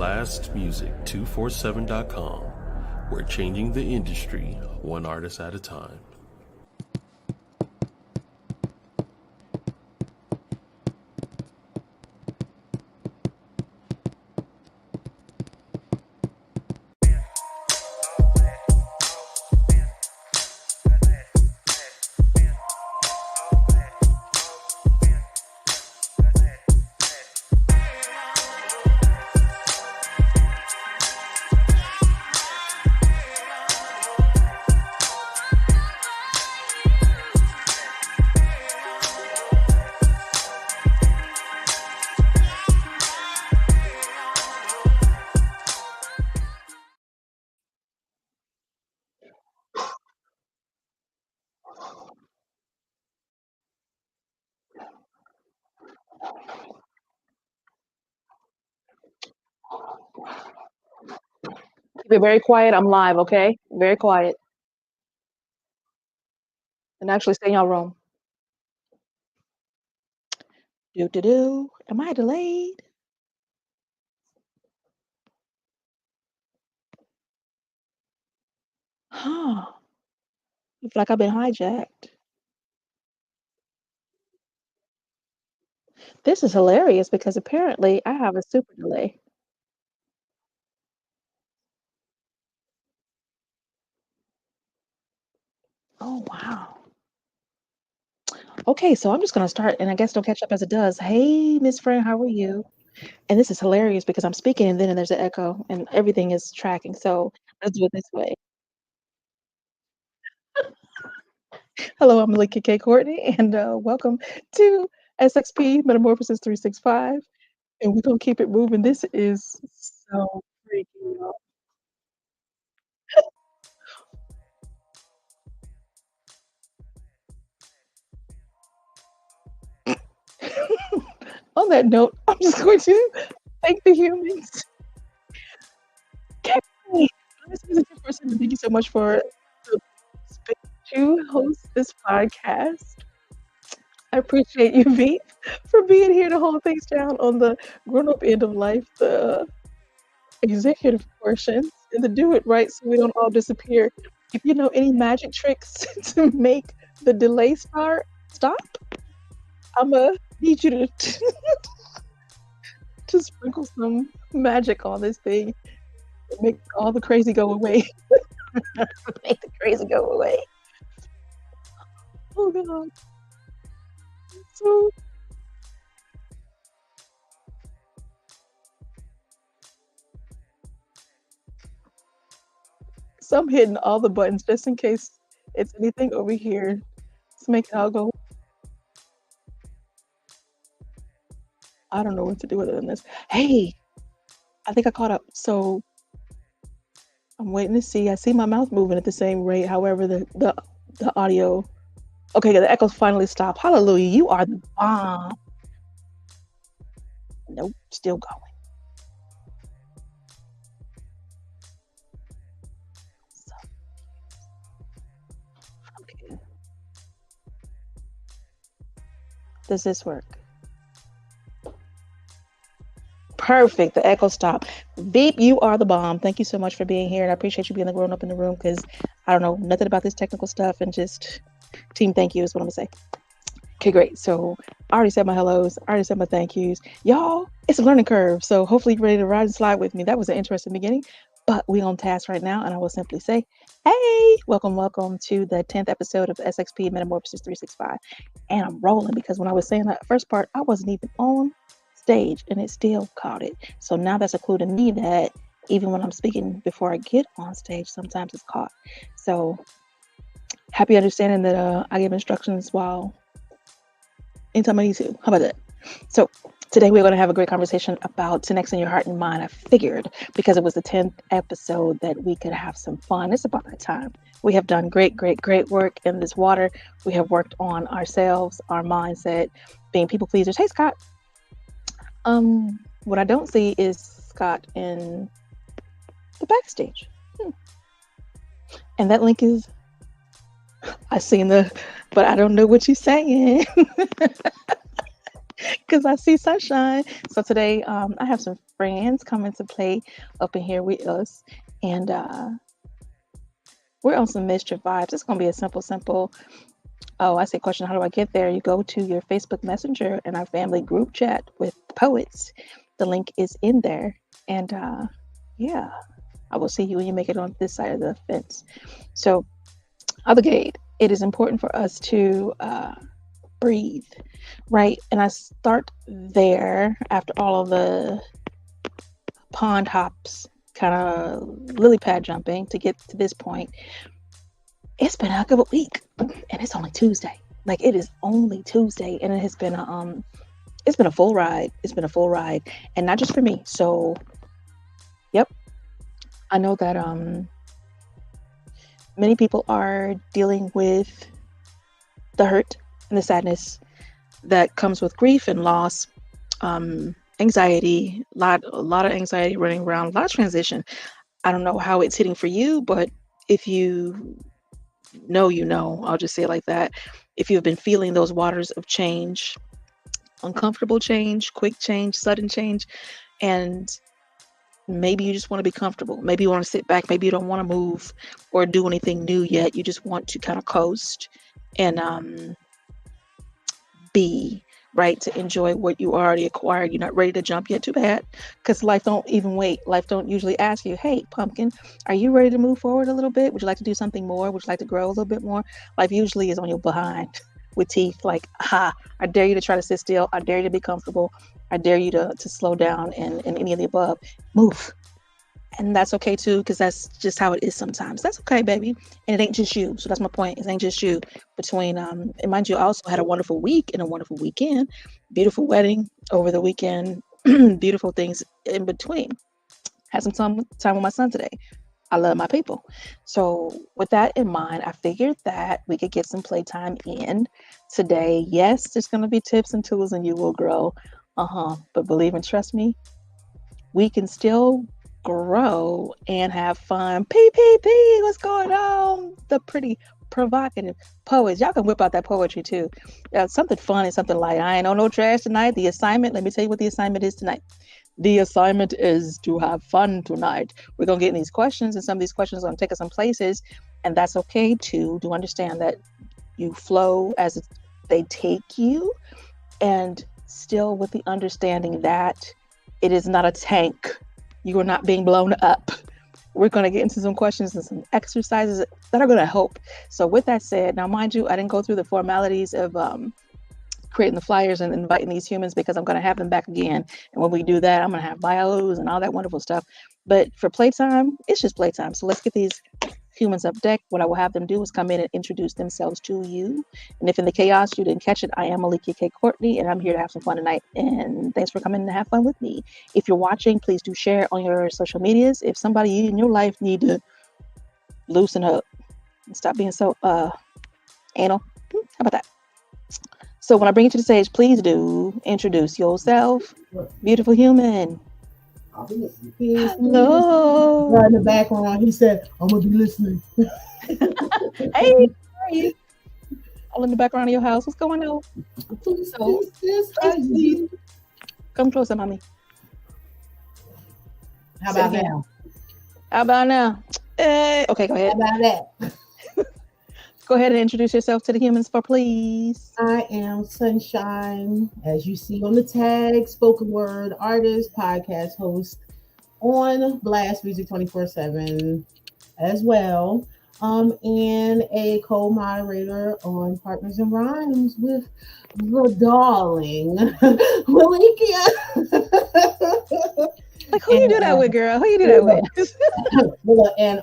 blastmusic247.com. We're changing the industry one artist at a time. Keep it very quiet. I'm live, okay? Very quiet. And actually stay in your room. Do. Am I delayed? Huh. I feel like I've been hijacked. This is hilarious because apparently I have a super delay. Oh, wow. Okay, so I'm just going to start, and I guess it'll catch up as it does. Hey, Miss Friend, how are you? And this is hilarious because I'm speaking and then there's an echo and everything is tracking. So let's do it this way. Hello, I'm Malika K. Courtney, and welcome to SXP Metamorphosis 365. And we're going to keep it moving. This is so freaking out. On that note, I'm just going to thank the humans. Hey, this is a good person. Thank you so much for the space to host this podcast. I appreciate you, Veep, for being here to hold things down on the grown-up end of life, the executive portions, and to do it right so we don't all disappear. If you know any magic tricks to make the delay stop, I'm gonna need you to to sprinkle some magic on this thing and make all the crazy go away. Make the crazy go away. Oh god. So I'm hitting all the buttons just in case it's anything over here. Let's make it all go. I don't know what to do other than this. Hey, I think I caught up. So I'm waiting to see. I see my mouth moving at the same rate. However, the audio. Okay, the echoes finally stopped. Hallelujah! You are the bomb. Nope, still going. So, okay. Does this work? Perfect. The echo stopped. Beep, you are the bomb. Thank you so much for being here. And I appreciate you being the grown up in the room because I don't know nothing about this technical stuff and just team thank you is what I'm going to say. Okay, great. So I already said my hellos. I already said my thank yous. Y'all, it's a learning curve. So hopefully you're ready to ride and slide with me. That was an interesting beginning, but we on task right now. And I will simply say, hey, welcome to the 10th episode of SXP Metamorphosis 365. And I'm rolling because when I was saying that first part, I wasn't even on stage and it still caught it. So now that's a clue to me that even when I'm speaking before I get on stage, sometimes it's caught. So happy understanding that I give instructions while anytime I need to. How about that? So today we're going to have a great conversation about 10X in your heart and mind. I figured because it was the 10th episode that we could have some fun. It's about that time. We have done great work in this water. We have worked on ourselves, our mindset, being people pleasers. Hey, Scott. What I don't see is Scott in the backstage. And that link is, I seen but I don't know what you're saying because I see sunshine. So today I have some friends come into play up in here with us. And we're on some mischief vibes. It's going to be a simple. Oh, I say question, how do I get there? You go to your Facebook Messenger and our family group chat with poets. The link is in there. And yeah, I will see you when you make it on this side of the fence. So, other gate, it is important for us to breathe, right? And I start there after all of the pond hops, kind of lily pad jumping to get to this point. It's been a heck of a week, and it's only Tuesday. Like, it is only Tuesday, and it has been it's been a full ride. It's been a full ride, and not just for me. So, yep, I know that many people are dealing with the hurt and the sadness that comes with grief and loss, anxiety, a lot of anxiety running around, a lot of transition. I don't know how it's hitting for you, but if you know, I'll just say it like that. If you've been feeling those waters of change, uncomfortable change, quick change, sudden change, and maybe you just want to be comfortable. Maybe you want to sit back. Maybe you don't want to move or do anything new yet. You just want to kind of coast and be, right, to enjoy what you already acquired. You're not ready to jump yet, too bad, because life don't even wait. Life don't usually ask you, hey, pumpkin, are you ready to move forward a little bit? Would you like to do something more? Would you like to grow a little bit more? Life usually is on your behind with teeth like, I dare you to try to sit still. I dare you to be comfortable. I dare you to slow down and any of the above. Move. And that's okay too, because that's just how it is sometimes. That's okay, baby. And it ain't just you. So that's my point. It ain't just you. Between and mind you, I also had a wonderful week and a wonderful weekend. Beautiful wedding over the weekend. Beautiful things in between. Had some time with my son today. I love my people. So with that in mind, I figured that we could get some playtime in today. Yes, there's going to be tips and tools and you will grow. But believe and trust me, we can still grow and have fun. PPP, what's going on? The pretty provocative poets. Y'all can whip out that poetry too. Something fun and something light. I ain't on no trash tonight. The assignment, let me tell you what the assignment is tonight. The assignment is to have fun tonight. We're going to get in these questions, and some of these questions are going to take us some places, and that's okay too. Do understand that you flow as they take you, and still with the understanding that it is not a tank. You are not being blown up. We're going to get into some questions and some exercises that are going to help. So with that said, now mind you, I didn't go through the formalities of creating the flyers and inviting these humans because I'm going to have them back again. And when we do that, I'm going to have bios and all that wonderful stuff. But for playtime, it's just playtime. So let's get these humans up deck. What I will have them do is come in and introduce themselves to you. And if in the chaos you didn't catch it, I am Malika K. Courtney, and I'm here to have some fun tonight. And thanks for coming to have fun with me. If you're watching, please do share on your social medias. If somebody in your life need to loosen up and stop being so anal, how about that? So when I bring you to the stage, please do introduce yourself, beautiful human. Hello. Right in the background, he said, "I'm gonna be listening." Hey, how are you? All in the background of your house. What's going on? Come closer, mommy. How about now? How about now? Okay, go ahead. How about that? Go ahead and introduce yourself to the humans, please. I am Sunshine, as you see on the tag, spoken word artist, podcast host on Blast Music 24/7 as well, and a co-moderator on Partners in Rhymes with the darling Malika. Like, who you do that with, girl? Who you do that with? And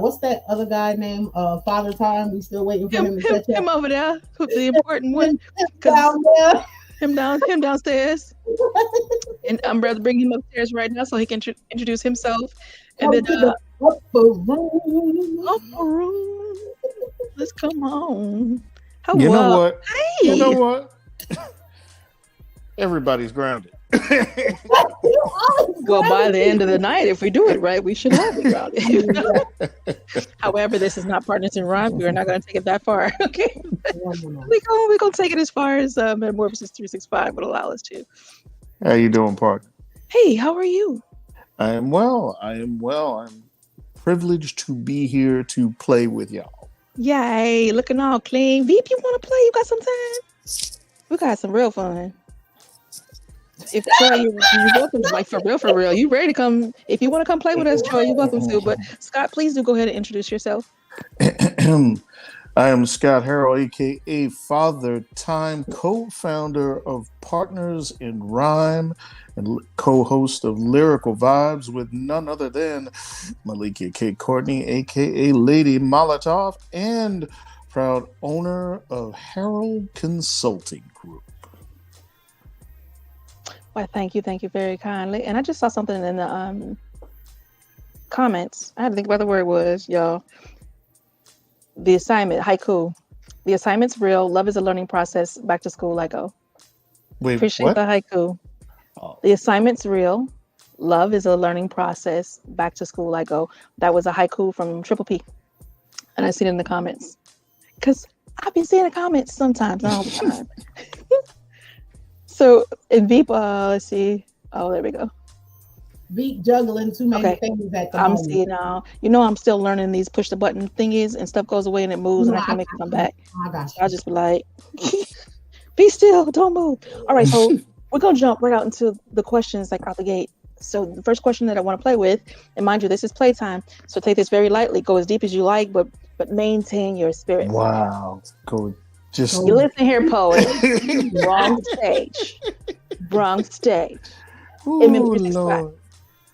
what's that other guy named Father Time? We still waiting for him to catch up. Him over there, the important one. Him downstairs. And I'm about to bring him upstairs right now so he can introduce himself. And then upper room. Let's come on. You know what? Hey. You know what? Everybody's grounded. Well, by the end of the night, if we do it right, we should have it grounded. However, this is not Partners in Rhyme. We are not going to take it that far. Okay, we're going to take it as far as Metamorphosis 365 would allow us to. How you doing, partner? Hey, how are you? I am well. I am well. I'm privileged to be here to play with y'all. Yay, looking all clean. Veep, you want to play? You got some time? We got some real fun. If Troy, you're welcome. Like for real. You ready to come? If you want to come play with us, Troy, you're welcome to. But Scott, please do go ahead and introduce yourself. I am Scott Harrell, aka Father Time, co-founder of Partners in Rhyme and co-host of Lyrical Vibes with none other than Malikia K. Courtney, aka Lady Molotov, and proud owner of Herald Consulting Group. Why, thank you very kindly. And I just saw something in the comments. I had to think about the word was, y'all. The assignment, haiku. The assignment's real. Love is a learning process. Back to school, I go. Wait, Appreciate what? the haiku. Oh. The assignment's real. Love is a learning process. Back to school, I go. That was a haiku from Triple P. And I see it in the comments. Because I've been seeing the comments sometimes, not all the time. So in Veep, let's see. Oh, there we go. Veep juggling too many things at the I'm moment. seeing now. You know, I'm still learning these push the button thingies and stuff goes away and it moves and I can't make it come back. I got you. I'll just be like, be still, don't move. All right, so we're going to jump right out into the questions like out the gate. So the first question that I want to play with, and mind you, this is playtime, so take this very lightly, go as deep as you like, but maintain your spirit. Wow. Go just You listen here, poet. Wrong stage. Wrong stage. Ooh, Lord.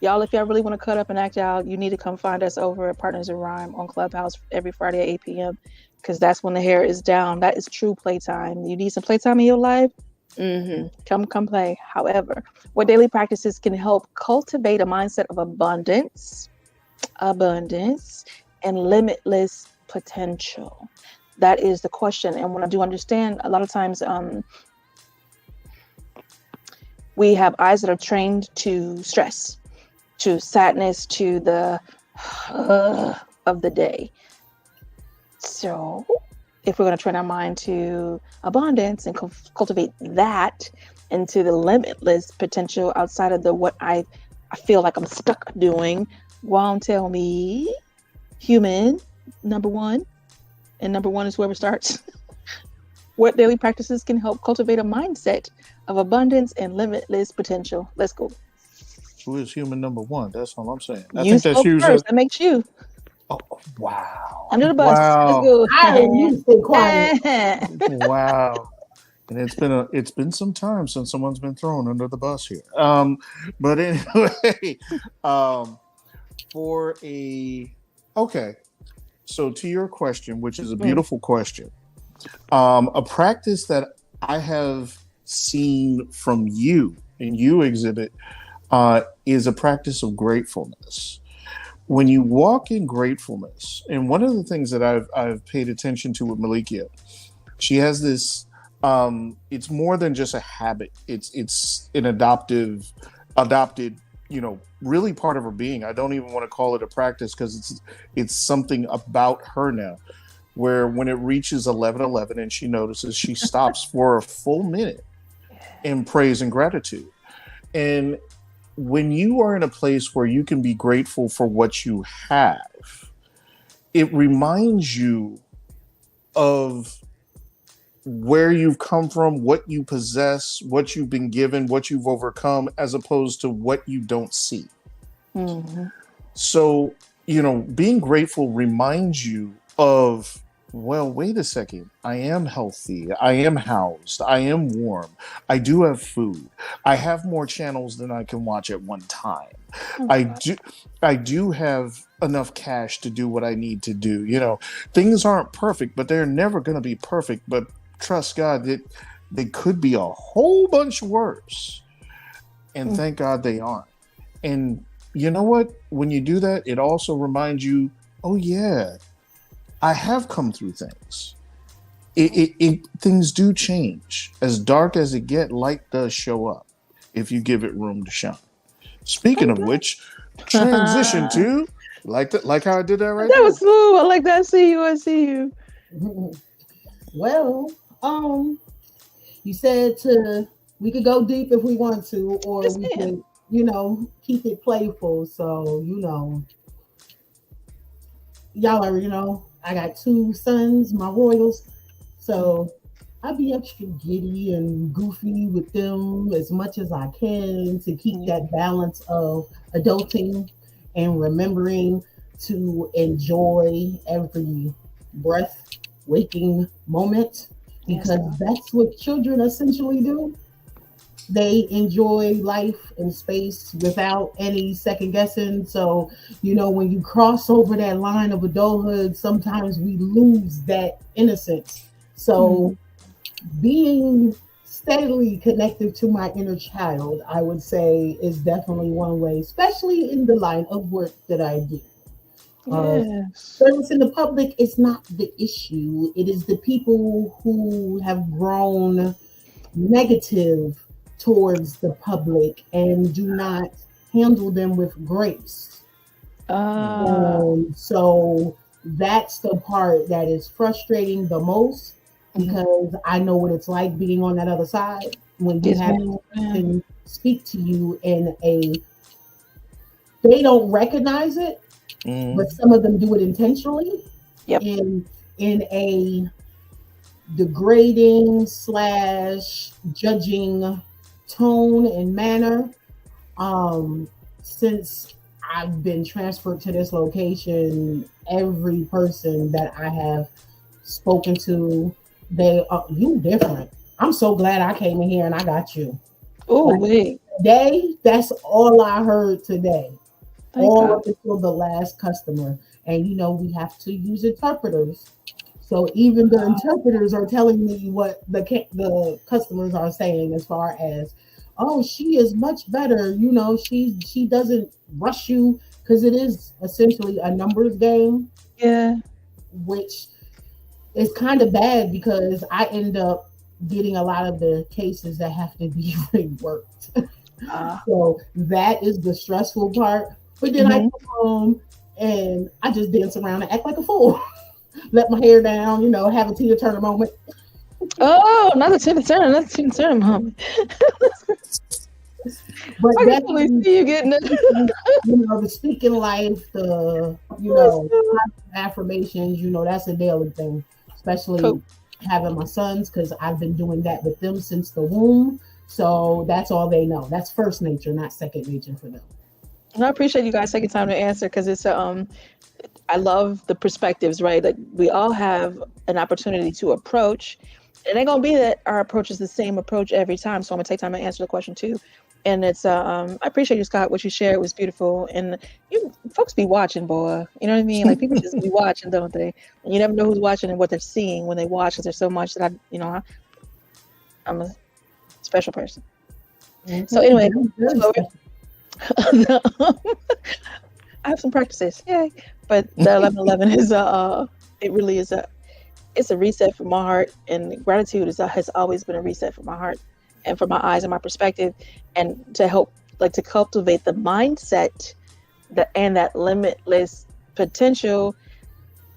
Y'all, if y'all really want to cut up and act out, you need to come find us over at Partners in Rhyme on Clubhouse every Friday at 8 p.m. because that's when the hair is down. That is true playtime. You need some playtime in your life? Come play. However, what daily practices can help cultivate a mindset of abundance, and limitless potential? That is the question. And what I do understand, a lot of times we have eyes that are trained to stress, to sadness, to the of the day. So if we're going to train our mind to abundance and cultivate that into the limitless potential outside of the what I feel like I'm stuck doing, won't tell me human number one, and number one is whoever starts. What daily practices can help cultivate a mindset of abundance and limitless potential? Let's go. Who is human number one? That's all I'm saying. I think that's you first. That makes you. Oh, wow. Under the bus. Wow. Let's go. Wow. And it's been some time since someone's been thrown under the bus here. But anyway, okay. So to your question, which is a beautiful question, a practice that I have seen from you and you exhibit is a practice of gratefulness. When you walk in gratefulness, and one of the things that I've paid attention to with Malikia, she has this. It's more than just a habit. It's an adopted, really part of her being. I don't even want to call it a practice because it's something about her now. Where when it reaches 11:11 and she notices, she stops for a full minute in praise and gratitude. And when you are in a place where you can be grateful for what you have, it reminds you of where you've come from, what you possess, what you've been given, what you've overcome, as opposed to what you don't see. Mm-hmm. So, being grateful reminds you of, well, wait a second. I am healthy. I am housed. I am warm. I do have food. I have more channels than I can watch at one time. I do have enough cash to do what I need to do. Things aren't perfect, but they're never going to be perfect. But trust God that they could be a whole bunch worse. And thank God they aren't. And you know what? When you do that, it also reminds you, oh yeah, I have come through things. Things do change. As dark as it get, light does show up if you give it room to shine. Speaking of which, transition to like how I did that right. That was smooth. I like that. I see you. Well, you said we could go deep if we want to, or we could, keep it playful. So, y'all already know I got 2 sons, my royals. So I be extra giddy and goofy with them as much as I can to keep that balance of adulting and remembering to enjoy every breath, waking moment, because that's what children essentially do. They enjoy life and space without any second guessing. So, when you cross over that line of adulthood, sometimes we lose that innocence. So, being steadily connected to my inner child, I would say, is definitely one way, especially in the line of work that I do. Service in the public is not the issue. It is the people who have grown negative towards the public and do not handle them with grace. So that's the part that is frustrating the most, because I know what it's like being on that other side when you have to speak to you they don't recognize it, but some of them do it intentionally in a degrading / judging tone and manner. Since I've been transferred to this location, every person that I have spoken to, they are, you different. I'm so glad I came in here and I got you. Today, that's all I heard today. All up until the last customer. And we have to use interpreters. So even the interpreters are telling me what the customers are saying, as far as, oh, she is much better. She doesn't rush you, because it is essentially a numbers game. Yeah. Which is kind of bad, because I end up getting a lot of the cases that have to be reworked. So that is the stressful part. But then I come home and I just dance around and act like a fool. Let my hair down, have a Tina Turner moment. Oh, not a Tina Turner moment. But I can really see you getting it. The speaking life, the affirmations, that's a daily thing, especially having my sons, because I've been doing that with them since the womb. So that's all they know. That's first nature, not second nature for them. And I appreciate you guys taking time to answer, because it's I love the perspectives, right? Like, we all have an opportunity to approach. It ain't gonna be that our approach is the same approach every time. So I'm gonna take time to answer the question too. And it's I appreciate you, Scott. What you shared was beautiful. And folks be watching, boy. You know what I mean? Like, people just be watching, don't they? And you never know who's watching and what they're seeing when they watch, because there's so much that I'm a special person. So anyway, I have some practices, yay! But the 1111 is it really is it's a reset for my heart, and gratitude has always been a reset for my heart and for my eyes and my perspective, and to help, to cultivate the mindset and that limitless potential.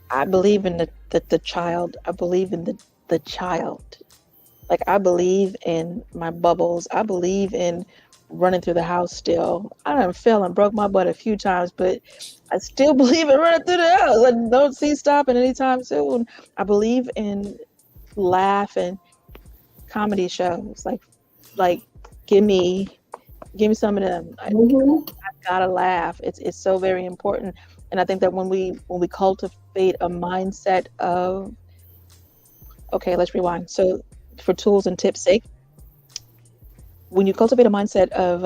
I believe in the child. I believe in the child. Like, I believe in my bubbles. I believe in running through the house still. I done fell and broke my butt a few times, but I still believe in running through the house. I don't see stopping anytime soon. I believe in laugh and comedy shows. Like give me some of them. I gotta laugh. It's so very important. And I think that when we cultivate a mindset of, okay, let's rewind. So for tools and tips' sake, when you cultivate a mindset of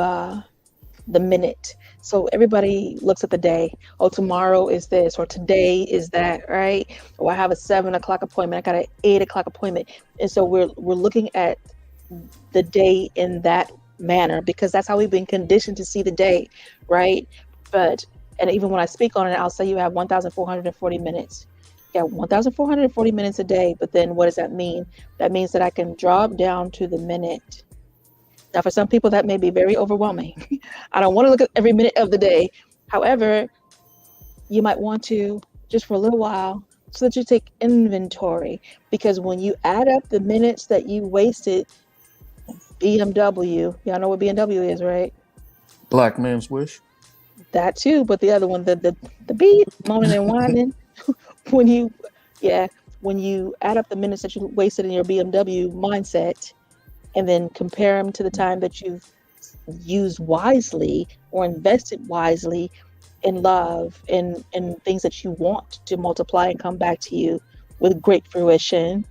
the minute, so everybody looks at the day. Oh, tomorrow is this, or today is that, right? Or I have a 7:00 appointment. I got an 8:00 appointment, and so we're looking at the day in that manner, because that's how we've been conditioned to see the day, right? And even when I speak on it, I'll say you have 1,440 minutes. Yeah, 1,440 minutes a day. But then what does that mean? That means that I can drop down to the minute. Now, for some people, that may be very overwhelming. I don't want to look at every minute of the day. However, you might want to, just for a little while, so that you take inventory. Because when you add up the minutes that you wasted, BMW, y'all know what BMW is, right? Black man's wish. That too, but the other one, the beat, moaning and whining, when you add up the minutes that you wasted in your BMW mindset, and then compare them to the time that you've used wisely or invested wisely in love and things that you want to multiply and come back to you with great fruition,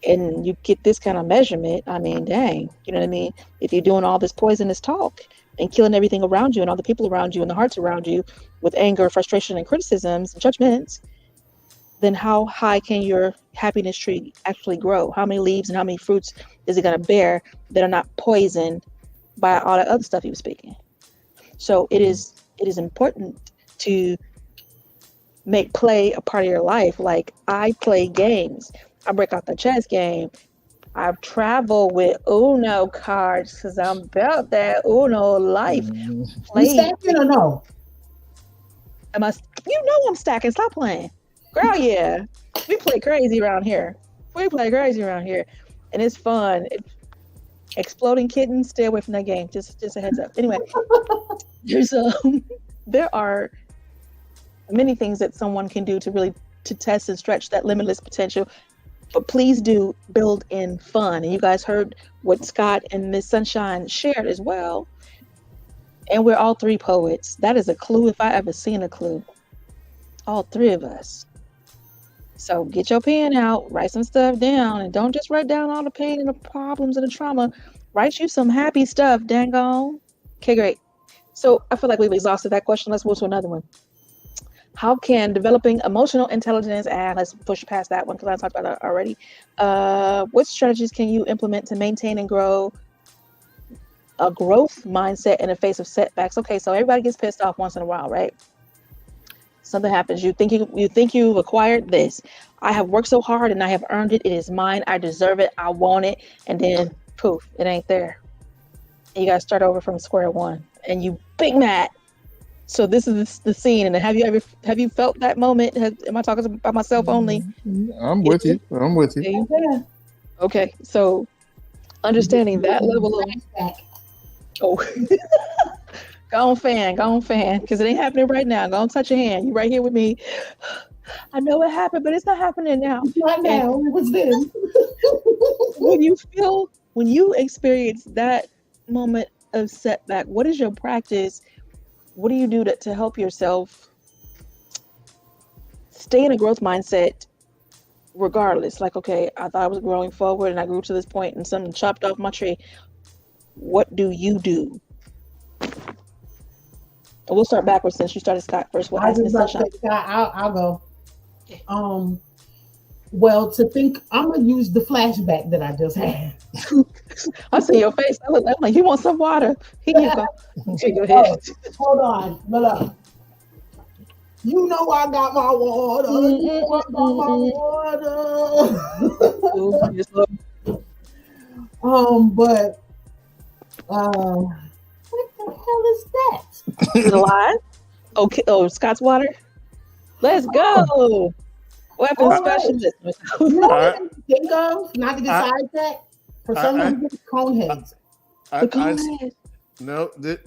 and you get this kind of measurement, I mean, dang, you know what I mean? If you're doing all this poisonous talk and killing everything around you and all the people around you and the hearts around you with anger, frustration, and criticisms and judgments, then how high can your happiness tree actually grow? How many leaves and how many fruits is it going to bear that are not poisoned by all that other stuff he was speaking? So it is important to make play a part of your life. Like, I play games. I break out the chess game. I travel with Uno cards because I'm about that Uno life. You stacking or no? I'm stacking. Stop playing. Girl, yeah. We play crazy around here. And it's fun. Exploding kittens, stay away from that game. Just a heads up. Anyway, there are many things that someone can do to test and stretch that limitless potential. But please do build in fun. And you guys heard what Scott and Miss Sunshine shared as well. And we're all three poets. That is a clue if I ever seen a clue. All three of us. So get your pen out, write some stuff down, and don't just write down all the pain and the problems and the trauma. Write you some happy stuff, dang on. Okay, great. So I feel like we've exhausted that question. Let's move to another one. How can developing emotional intelligence, and let's push past that one because I talked about that already. What strategies can you implement to maintain and grow a growth mindset in the face of setbacks? Okay, so everybody gets pissed off once in a while, right? Something happens. You think you've acquired this. I have worked so hard and I have earned it. It is mine. I deserve it. I want it. And then poof, it ain't there. And you gotta start over from square one. And you big mad. So this is the scene. And have you felt that moment? Am I talking about myself only? I'm with you. Yeah. Okay, so understanding that level of go on fan, because it ain't happening right now. Go on, touch your hand. You right here with me. I know it happened, but it's not happening now. Right now, it was then. when you experience that moment of setback, what is your practice? What do you do to help yourself stay in a growth mindset regardless? Like, okay, I thought I was growing forward and I grew to this point and something chopped off my tree. What do you do? We'll start backwards since you started, Scott, first. What happened, Sunshine? I'll go. Well, I'm gonna use the flashback that I just had. I see your face. I'm like, you want some water? Here you go. Okay, go ahead. Hold on, but you know I got my water. But what the hell is that? Is it a lie? Okay. Oh, Scott's water. Let's go. Weapon specialist. You know what I think of? Not to get sidetracked. For some reason, cone heads. No, this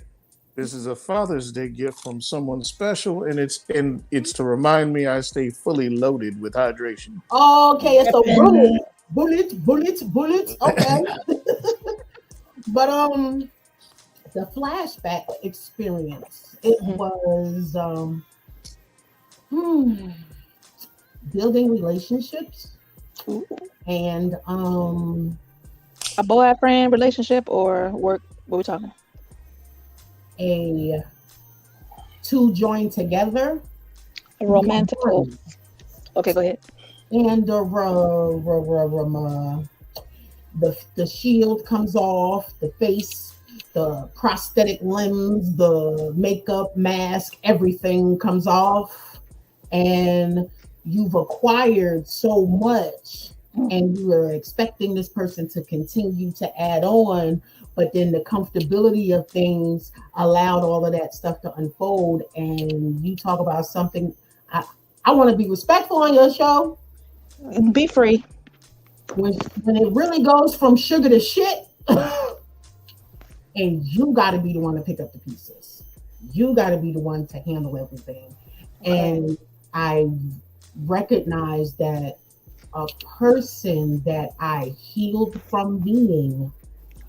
is a Father's Day gift from someone special, and it's to remind me I stay fully loaded with hydration. Okay, so bullets. Okay. But the flashback experience, it was building relationships. Ooh. And a boyfriend relationship or work? What are we talking? Two joined together. A romantic. Okay, go ahead. And the shield comes off, the face, the prosthetic limbs, the makeup, mask, everything comes off, and you've acquired so much, and you are expecting this person to continue to add on, but then the comfortability of things allowed all of that stuff to unfold. And you talk about something. I want to be respectful on your show. Be free. When it really goes from sugar to shit, And you got to be the one to pick up the pieces. You got to be the one to handle everything. Okay. And I recognized that a person that I healed from being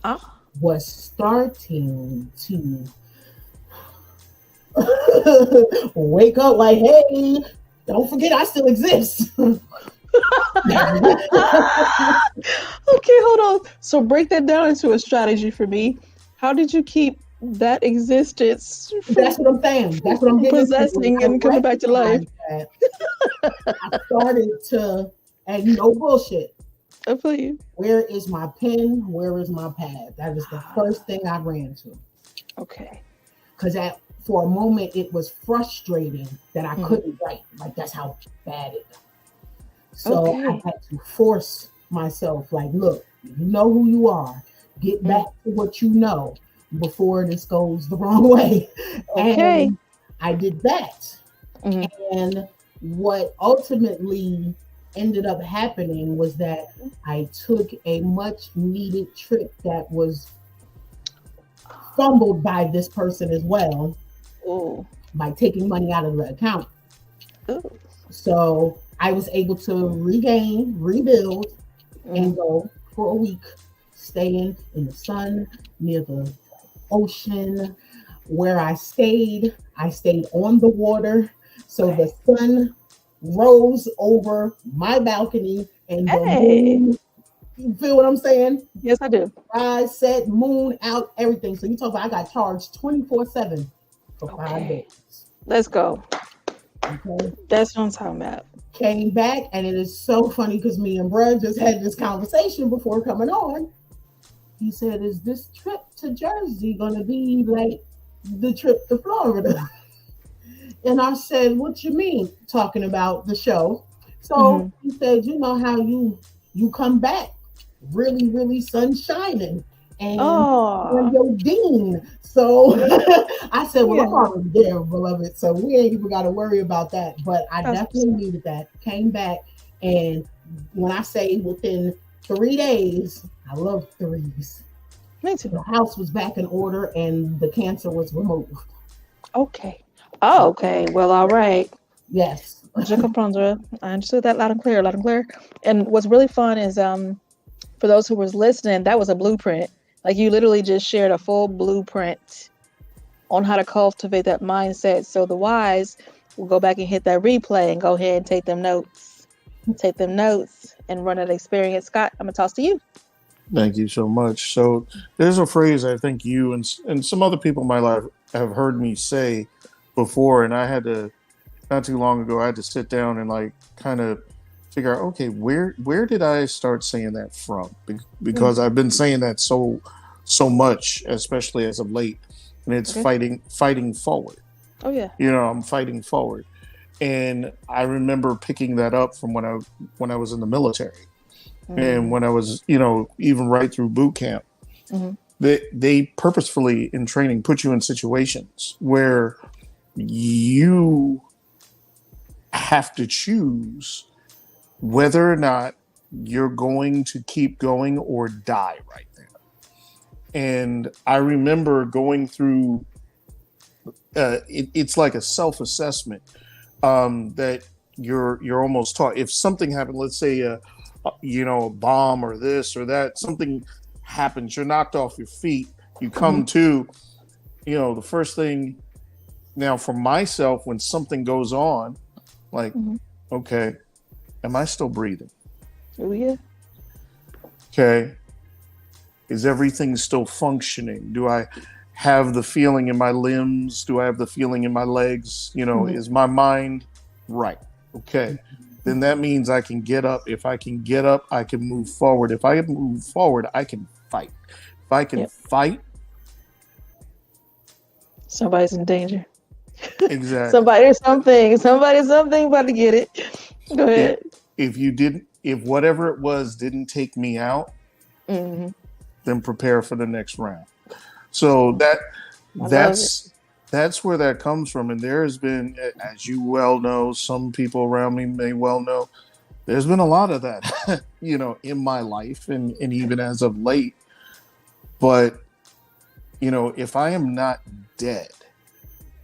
Ah, was starting to wake up like, hey, don't forget I still exist. okay, hold on. So break that down into a strategy for me. How did you keep that existence That's what I'm saying. That's what I'm from getting into. possessing and coming back to life? That I started to, and no bullshit. I feel you. Where is my pen? Where is my pad? That is the first thing I ran to. Okay. Because for a moment it was frustrating that I Mhm. couldn't write. Like that's how bad it got. So I Okay. had to force myself, like, look, you know who you are. Get back to what you know before this goes the wrong way. Okay. And I did that. Mhm. And what ultimately ended up happening was that I took a much needed trip that was fumbled by this person as well Ooh. by taking money out of the account. Ooh. So I was able to rebuild, and Mhm. go for a week, staying in the sun near the ocean. Where I stayed on the water. So the sun rose over my balcony and the Hey. moon, you feel what I'm saying? Yes, I do. Rise, set, moon, out, everything. So you talk about I got charged 24/7 for 5 days. Okay. Let's go. Okay. That's what I'm talking about. Came back, and it is so funny because me and Brad just had this conversation before coming on. He said, "Is this trip to Jersey gonna be like the trip to Florida?" And I said, "What you mean?" Talking about the show. So Mm-hmm. he said, "You know how you come back really, really sun shining and on Oh, your dean." So I said, "Well, I'm yeah. already there, beloved. So we ain't even got to worry about that." But I That's what's definitely up. needed that. Came back, and when I say within 3 days, I love threes. Me too. The house was back in order, and the cancer was removed. Okay. Oh, okay. Well, all right. Yes. Je comprendre. I understood that loud and clear, loud and clear. And what's really fun is for those who was listening, that was a blueprint. Like you literally just shared a full blueprint on how to cultivate that mindset. So the wise will go back and hit that replay and go ahead and take them notes. Take them notes and run that experience. Scott, I'm gonna toss to you. Thank you so much. So there's a phrase I think you and some other people in my life have heard me say before, and I had to not too long ago. I had to sit down and like kind of figure out, okay, where did I start saying that from? Because I've been saying that so much, especially as of late, and it's Okay. fighting forward. Oh yeah. I'm fighting forward, and I remember picking that up from when I was in the military. And Mm-hmm. when I was, even right through boot camp, Mm-hmm. they purposefully in training put you in situations where you have to choose whether or not you're going to keep going or die right there. And I remember going through, it's like a self-assessment that you're almost taught. If something happened, let's say a bomb or this or that, something happens, you're knocked off your feet, you Mm-hmm. come to, the first thing now for myself when something goes on, like, Mm-hmm. okay, am I still breathing? Oh yeah. Okay, is everything still functioning? Do I have the feeling in my limbs? Do I have the feeling in my legs? Mm-hmm. Is my mind right? Okay, then that means I can get up. If I can get up, I can move forward. If I move forward, I can fight. If I can Yep. fight, Somebody's in danger. exactly. Somebody or something. Somebody something about to get it. Go If ahead. if whatever it was didn't take me out, Mm-hmm. then prepare for the next round. So that I love it. that's where that comes from. And there has been, as you well know, some people around me may well know, there's been a lot of that, in my life and even as of late. But, if I am not dead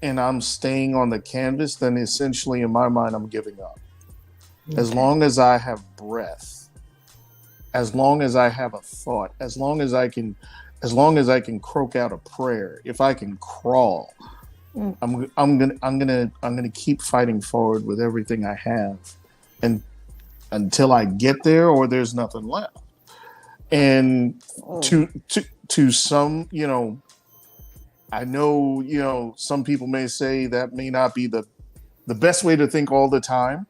and I'm staying on the canvas, then essentially in my mind, I'm giving up. Okay. As long as I have breath, as long as I have a thought, as long as I can croak out a prayer, if I can crawl, I'm gonna keep fighting forward with everything I have, and until I get there or there's nothing left. And to some, I know, some people may say that may not be the best way to think all the time.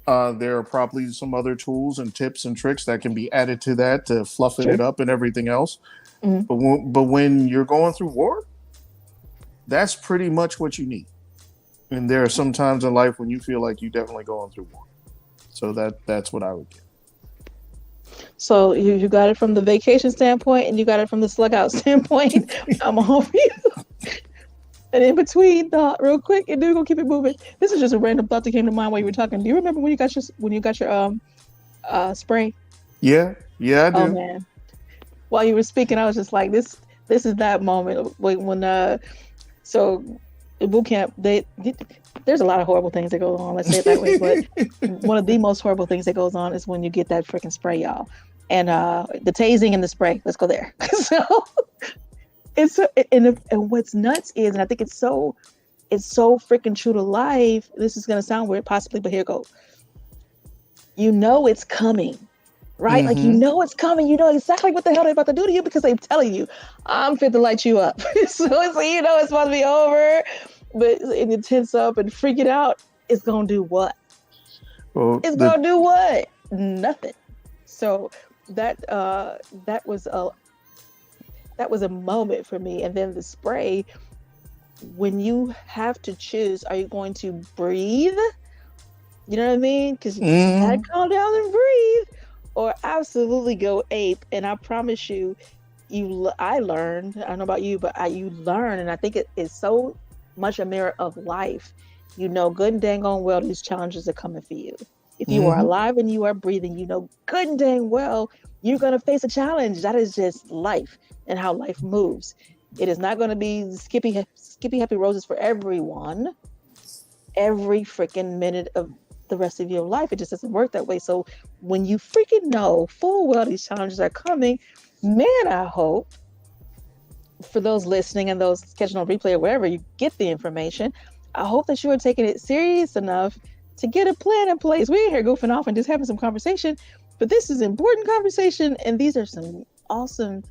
There are probably some other tools and tips and tricks that can be added to that to fluff it up and everything else. Mm-hmm. But when you're going through war, that's pretty much what you need. And there are some times in life when you feel like you're definitely going through war. So that's what I would get. So you got it from the vacation standpoint and you got it from the slug out standpoint. I'm on for you. And in between thought real quick, and then we're gonna keep it moving. This is just a random thought that came to mind while you were talking. Do you remember when you got your spray? Yeah, I do. Oh man. While you were speaking, I was just like, this is that moment when so in boot camp there's a lot of horrible things that go on, let's say it that way. But one of the most horrible things that goes on is when you get that freaking spray, y'all. And the tasing and the spray. Let's go there. So and what's nuts is, and I think it's so freaking true to life. This is gonna sound weird, possibly, but here it goes. It's coming, right? Mm-hmm. Like it's coming. You know exactly what the hell they're about to do to you because they're telling you, "I'm fit to light you up." so it's supposed to be over. But and you tense up and freak it out, it's gonna do what? Well, gonna do what? Nothing. So that was a moment for me. And then the spray, when you have to choose, are you going to breathe? You know what I mean? Because you gotta calm down and breathe, or absolutely go ape. And I promise you, I learned. I don't know about you, but you learn, and I think it is so much a mirror of life. Good and dang on well these challenges are coming for you. If you are alive and you are breathing, good and dang well you're going to face a challenge. That is just life and how life moves. It is not going to be skippy happy roses for everyone every freaking minute of the rest of your life. It just doesn't work that way. So when you freaking know full well these challenges are coming, man, I hope for those listening and those catching on replay or wherever you get the information, I hope that you are taking it serious enough to get a plan in place. We ain't here goofing off and just having some conversation, but this is important conversation, and these are some awesome,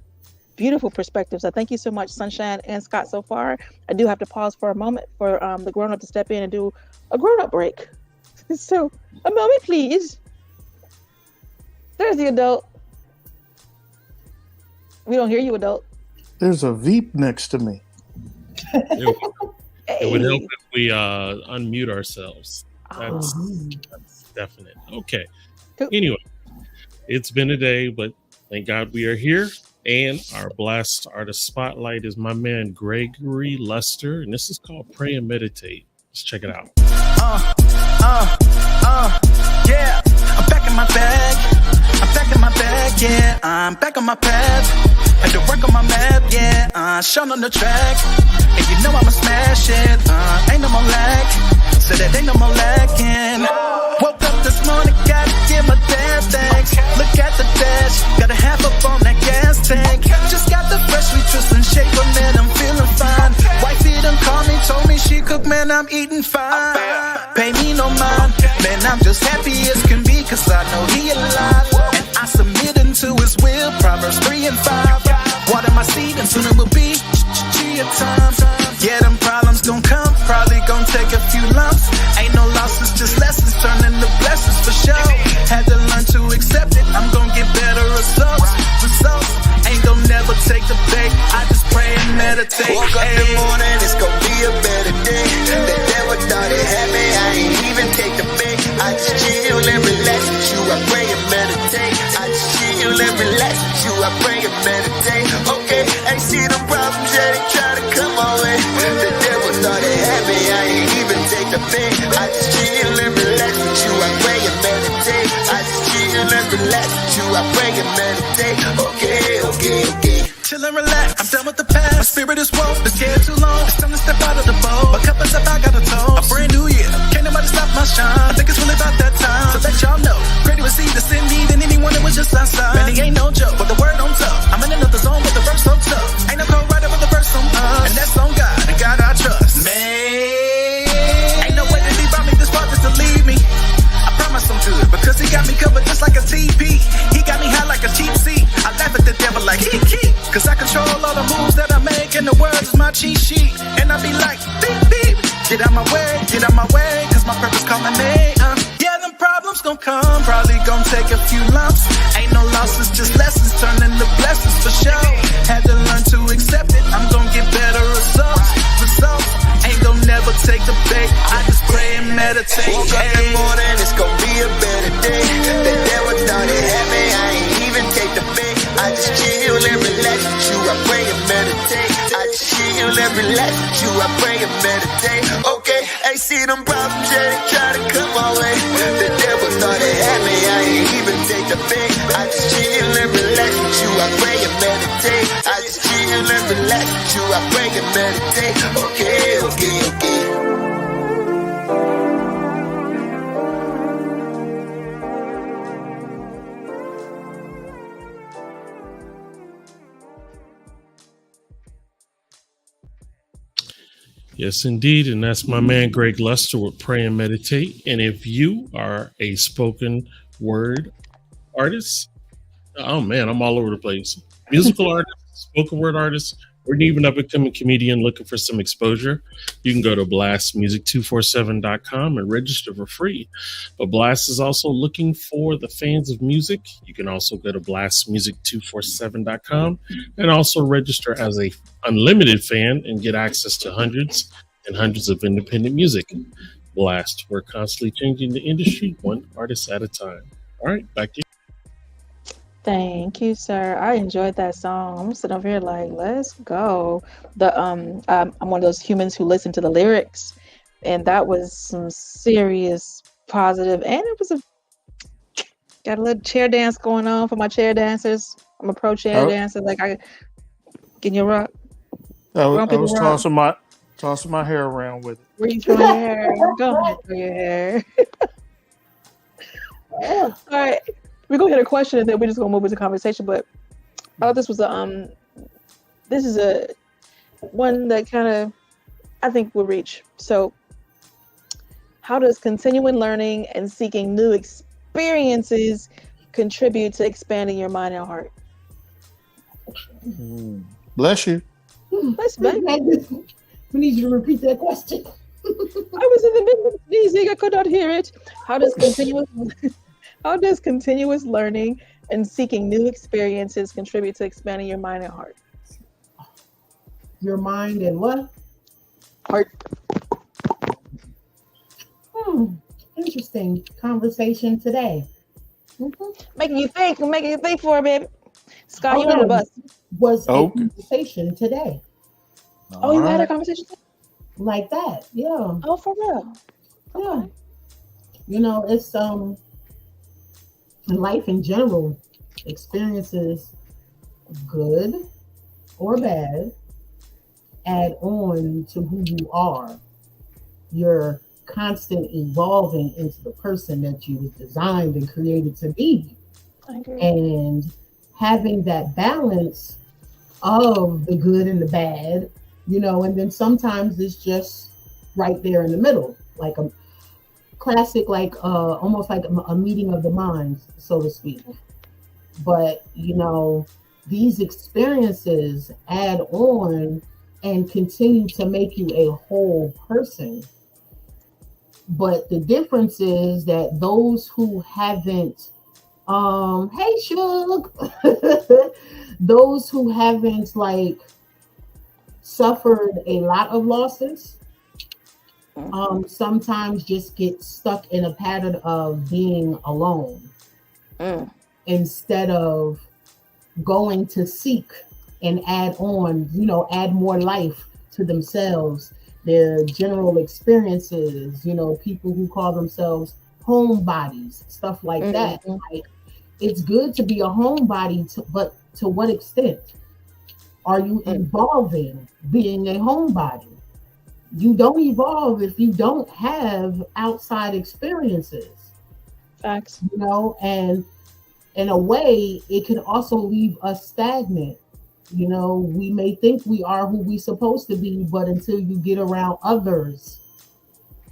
beautiful perspectives. I thank you so much, Sunshine and Scott, so far. I do have to pause for a moment for the grown-up to step in and do a grown-up break. So, a moment, please. There's the adult. We don't hear you, adult. There's a Veep next to me. It would help if we unmute ourselves. That's definite. Okay. Cool. Anyway, it's been a day, but thank God we are here. And our Blast Artist Spotlight is my man Gregory Lester, and this is called Pray and Meditate. Let's check it out. Yeah, I'm back in my bag. Yeah, I'm back on my path. Had to work on my map, yeah, shown on the track. And you know I'ma smash it, ain't no more lag. Said that ain't no more lacking. Woke up this morning, gotta give my dad thanks. Look at the dash, got a half up on that gas tank. Just got the freshly twist and shake, but man, I'm feeling fine. Wifey done called me, told me she cooked, man, I'm eating fine. Pay me no mind, man, I'm just happy as can be, cause I know he alive. And I submit into his will, Proverbs 3 and 5. Water my seed and soon it will be a time. Yeah, them problems gon' come, probably gon' take a few lumps. Ain't no losses, just lessons, turning to blessings for sure. Had to learn to accept it, I'm gon' get better results. Ain't gon' never take the bait, I just pray and meditate. Woke up in the morning, it's gon' be a better day. The devil thought it had me, I ain't even take the bait. I just chill and relax with you, I pray and meditate. I just chill and relax with you, I pray and meditate. Okay, ain't see the problems, yeah, they try to come my way. The devil thought it had me, I ain't even take the bait. I just chill and relax with you, I pray and meditate. I just chill and relax with you, I pray and meditate. Okay. chill and relax. I'm done with the past. My spirit is woke. Been scared too long. It's time to step out of the boat. My cup is up, I got a toast. A brand new year. Can't nobody stop my shine. I think it's really about that time to let y'all know. Greater was he to send me than anyone that was just outside. Man, he ain't no joke, but the word on top. I'm in another zone with the verse so tough. Ain't no cold rider with the verse on us. And that's on God, and God I trust. Man, ain't no way that he brought me this far just to leave me. I promise I'm good, because he got me covered just like a TP. He got me high like a cheap seat. I laugh at the devil like he, cause I control all the moves that I make, and the world is my cheat sheet. And I be like, beep, beep, get out my way, cause my purpose calling me. Yeah, them problems gon' come, probably gon' take a few lumps. Ain't no losses, just lessons, turning to blessings for sure. Had to learn to accept it, I'm gon' get better results. Ain't gon' never take the bait, I just pray and meditate. Woke up in the morning, it's gon' be a better day. The devil thought it had me, I ain't even take the bait. I just chill and relax with you, I pray and meditate. I just chill and relax with you, I pray and meditate. Okay, I see them problems, yeah, they try to come my way. The devil thought it had me, I ain't even take the bait. I just chill and relax with you, I pray and meditate. I just chill and relax with you, I pray and meditate. Okay. Yes, indeed. And that's my man, Greg Luster, with Pray and Meditate. And if you are a spoken word artist, oh man, I'm all over the place. Musical artist, spoken word artist, or even up and coming comedian looking for some exposure, you can go to blastmusic247.com and register for free. But Blast is also looking for the fans of music. You can also go to blastmusic247.com and also register as a unlimited fan and get access to hundreds and hundreds of independent music. Blast, we're constantly changing the industry one artist at a time. All right, back to you. Thank you, sir. I enjoyed that song. I'm sitting over here like, let's go. I'm one of those humans who listen to the lyrics, and that was some serious positive. And it was got a little chair dance going on for my chair dancers. I'm a pro chair dancer. Like can you rock? I was tossing my hair around with it. Where you throwing your hair? Go ahead, throw your hair. All right. We're gonna get a question and then we're just gonna move into conversation. But I thought this was this is a one that kind of I think will reach. So how does continuing learning and seeking new experiences contribute to expanding your mind and heart? Bless you. Bless baby. We need you to repeat that question. I was in the middle of sneezing, I could not hear it. How does continuous learning and seeking new experiences contribute to expanding your mind and heart? Your mind and what? Heart. Interesting conversation today. Making you think for a bit. Scott, you on the bus. Was a conversation today. Oh, you had a conversation today? Like that, yeah. Oh, for real? Yeah. Okay. You know, it's in life in general, experiences, good or bad, add on to who you are. You're constant evolving into the person that you was designed and created to be. I agree. And having that balance of the good and the bad, you know, and then sometimes it's just right there in the middle, like a classic, like almost like a meeting of the minds, so to speak. But, you know, these experiences add on and continue to make you a whole person. But the difference is that those who haven't, hey Shug, those who haven't like suffered a lot of losses, sometimes just get stuck in a pattern of being alone instead of going to seek and add on, you know, add more life to themselves, their general experiences, you know, people who call themselves homebodies, stuff like that. Like, it's good to be a homebody, but to what extent? Are you evolving being a homebody? You don't evolve if you don't have outside experiences. Facts. You know, and in a way, it can also leave us stagnant. You know, we may think we are who we supposed to be, but until you get around others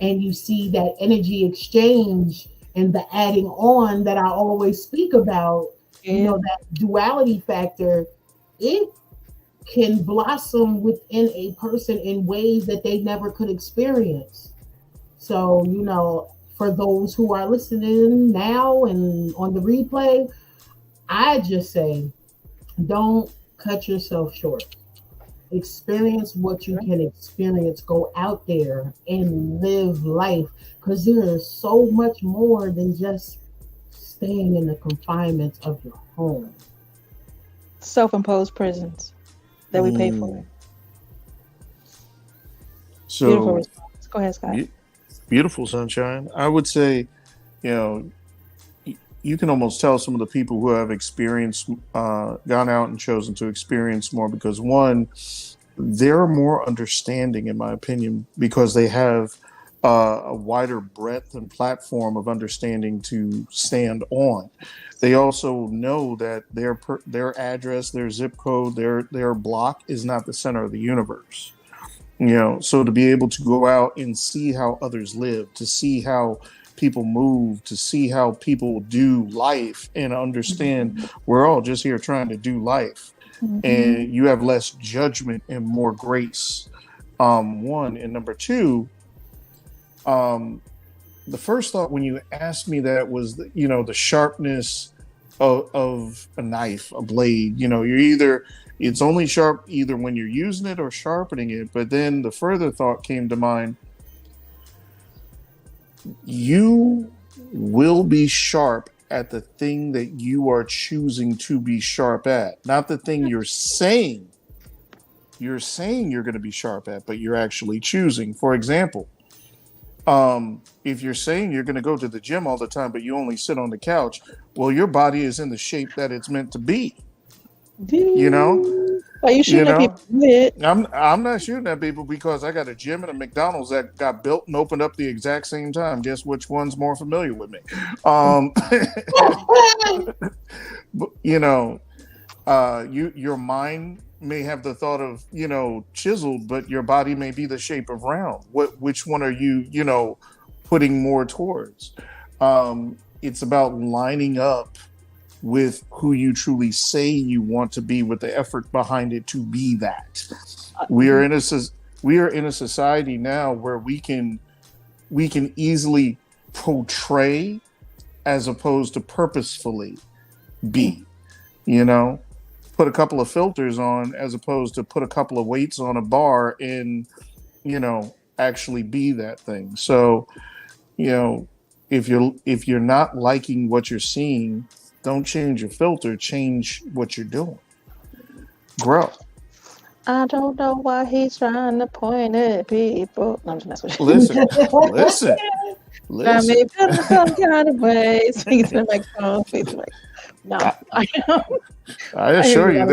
and you see that energy exchange and the adding on that I always speak about, you know, that duality factor, it can blossom within a person in ways that they never could experience. So, you know, for those who are listening now and on the replay, I just say, don't cut yourself short. Experience what you can experience. Go out there and live life, because there is so much more than just staying in the confinements of your home. Self-imposed prisons that we pay for. So beautiful response. Go ahead, Scott. Beautiful, Sunshine. I would say, you know, you can almost tell some of the people who have experienced, gone out and chosen to experience more, because one, they're more understanding, in my opinion, because they have a wider breadth and platform of understanding to stand on. They also know that their address, their zip code, their block is not the center of the universe. You know, so to be able to go out and see how others live, to see how people move, to see how people do life, and understand we're all just here trying to do life. And you have less judgment and more grace. One. And number two, the first thought when you asked me that was, you know, the sharpness of a knife, a blade. You know, it's only sharp either when you're using it or sharpening it. But then the further thought came to mind, you will be sharp at the thing that you are choosing to be sharp at, not the thing you're saying you're going to be sharp at, but you're actually choosing. For example, if you're saying you're going to go to the gym all the time, but you only sit on the couch, well, your body is in the shape that it's meant to be. You know? Are you shooting at people? I'm not shooting at people, because I got a gym and a McDonald's that got built and opened up the exact same time. Guess which one's more familiar with me? You know, your mind may have the thought of, you know, chiseled, but your body may be the shape of round. Which one are you, you know, putting more towards? It's about lining up with who you truly say you want to be, with the effort behind it to be that. We are in a society now where we can easily portray as opposed to purposefully be, you know, put a couple of filters on as opposed to put a couple of weights on a bar and, you know, actually be that thing. So, you know, if you're not liking what you're seeing, don't change your filter, change what you're doing. Grow. I don't know why he's trying to point at people. No, I'm just messing with you. Listen. I may feel some kind of way. Speak to the microphone. Speak to the microphone. No, I assure you,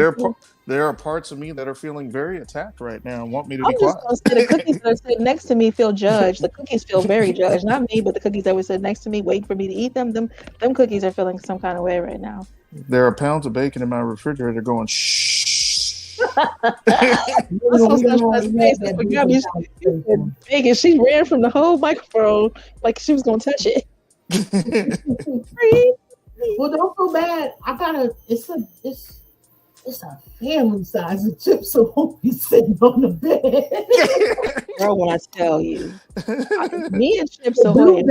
there are parts of me that are feeling very attacked right now and want me to be quiet. Just gonna say the cookies that are sitting next to me feel judged. The cookies feel very judged. Not me, but the cookies that were sitting next to me waiting for me to eat them. Them cookies are feeling some kind of way right now. There are pounds of bacon in my refrigerator going shh. Bacon. She ran from the whole microphone like she was gonna touch it. Well, don't feel bad. It's a family size of chips, so won't be sitting on the bed. Girl, when I tell you, me and Chips Ahoy.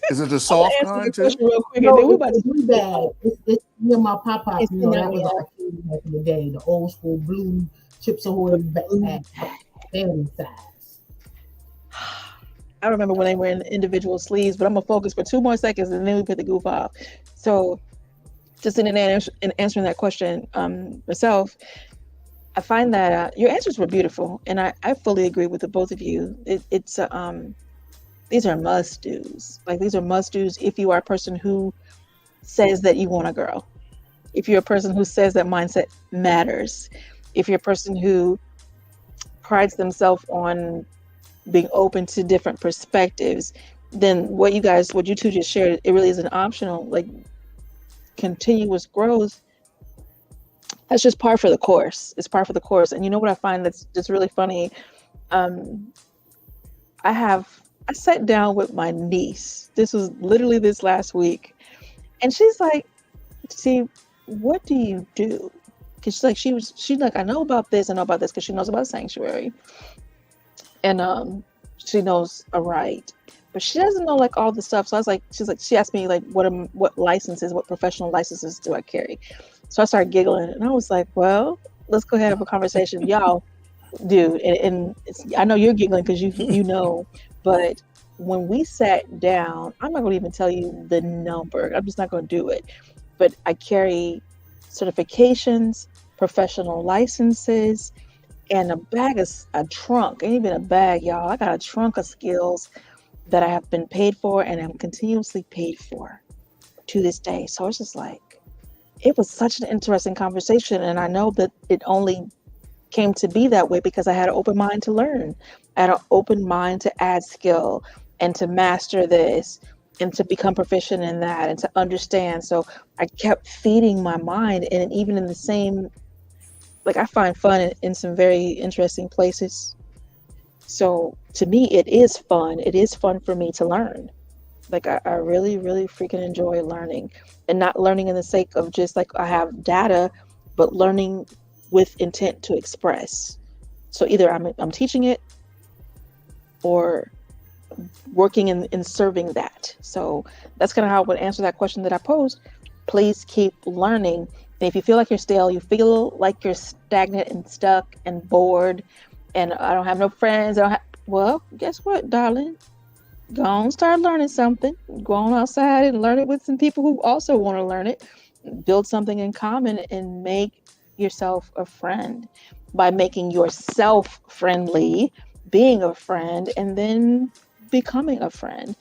Is it the soft kind too? Real quick, no, we're about to do that. It's me and my papa. You know, that was our food back in the day. The old school blue Chips Ahoy backpack, family size. I remember when they were in individual sleeves, but I'm gonna focus for 2 more seconds and then we put the goof off. So, just in answering that question myself, I find that your answers were beautiful, and I fully agree with the both of you. These are must-dos. Like, these are must-dos if you are a person who says that you want a girl. If you're a person who says that mindset matters. if you're a person who prides themselves on being open to different perspectives, then what you two just shared, it really is an optional, like continuous growth. That's just par for the course. It's par for the course. And you know what I find that's just really funny? I sat down with my niece. This was literally this last week. And she's like, see, what do you do? Because she's like, I know about this because she knows about sanctuary. And she knows a right. But she doesn't know like all the stuff. So she asked me like what licenses, what professional licenses do I carry? So I started giggling and I was like, well, let's go ahead and have a conversation. Y'all, dude, and I know you're giggling because you know, but when we sat down, I'm not going to even tell you the number. I'm just not going to do it. But I carry certifications, professional licenses, and a trunk. Ain't even a bag, y'all. I got a trunk of skills that I have been paid for and am continuously paid for to this day. So it's just like, it was such an interesting conversation. And I know that it only came to be that way because I had an open mind to learn. I had an open mind to add skill and to master this and to become proficient in that and to understand. So I kept feeding my mind, and even in the same, like I find fun in some very interesting places. So to me, it is fun. It is fun for me to learn. Like I really, really freaking enjoy learning, and not learning in the sake of just like I have data, but learning with intent to express. So either I'm teaching it or working in serving that. So that's kind of how I would answer that question that I posed. Please keep learning. And if you feel like you're stale, you feel like you're stagnant and stuck and bored, and I don't have no friends, well, guess what, darling? Go on, start learning something. Go on outside and learn it with some people who also want to learn it. Build something in common and make yourself a friend by making yourself friendly, being a friend, and then becoming a friend,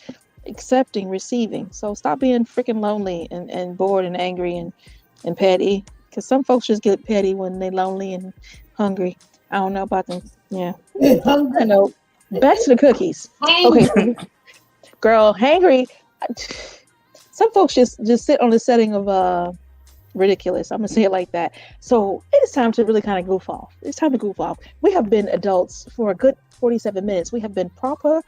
accepting, receiving. So stop being freaking lonely and bored and angry and petty, because some folks just get petty when they're lonely and hungry. I don't know about them. Yeah. I know. Back to the cookies. Okay. Girl, hangry. Some folks just sit on the setting of ridiculous. I'm gonna say it like that. So it is time to really kind of goof off. It's time to goof off. We have been adults for a good 47 minutes. We have been proper,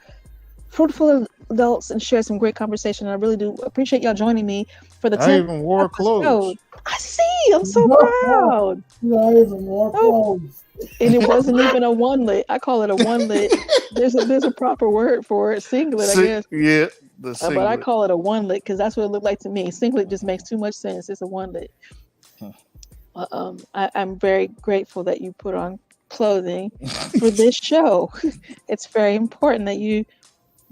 fruitful adults and shared some great conversation. I really do appreciate y'all joining me for the 10th I even wore clothes. I see. I'm so proud. I even wore clothes. And it wasn't even a one-lit. I call it a one-lit. There's a proper word for it. Singlet, I guess. Yeah, the singlet. But I call it a one-lit because that's what it looked like to me. Singlet just makes too much sense. It's a one-lit. I'm very grateful that you put on clothing for this show. It's very important that you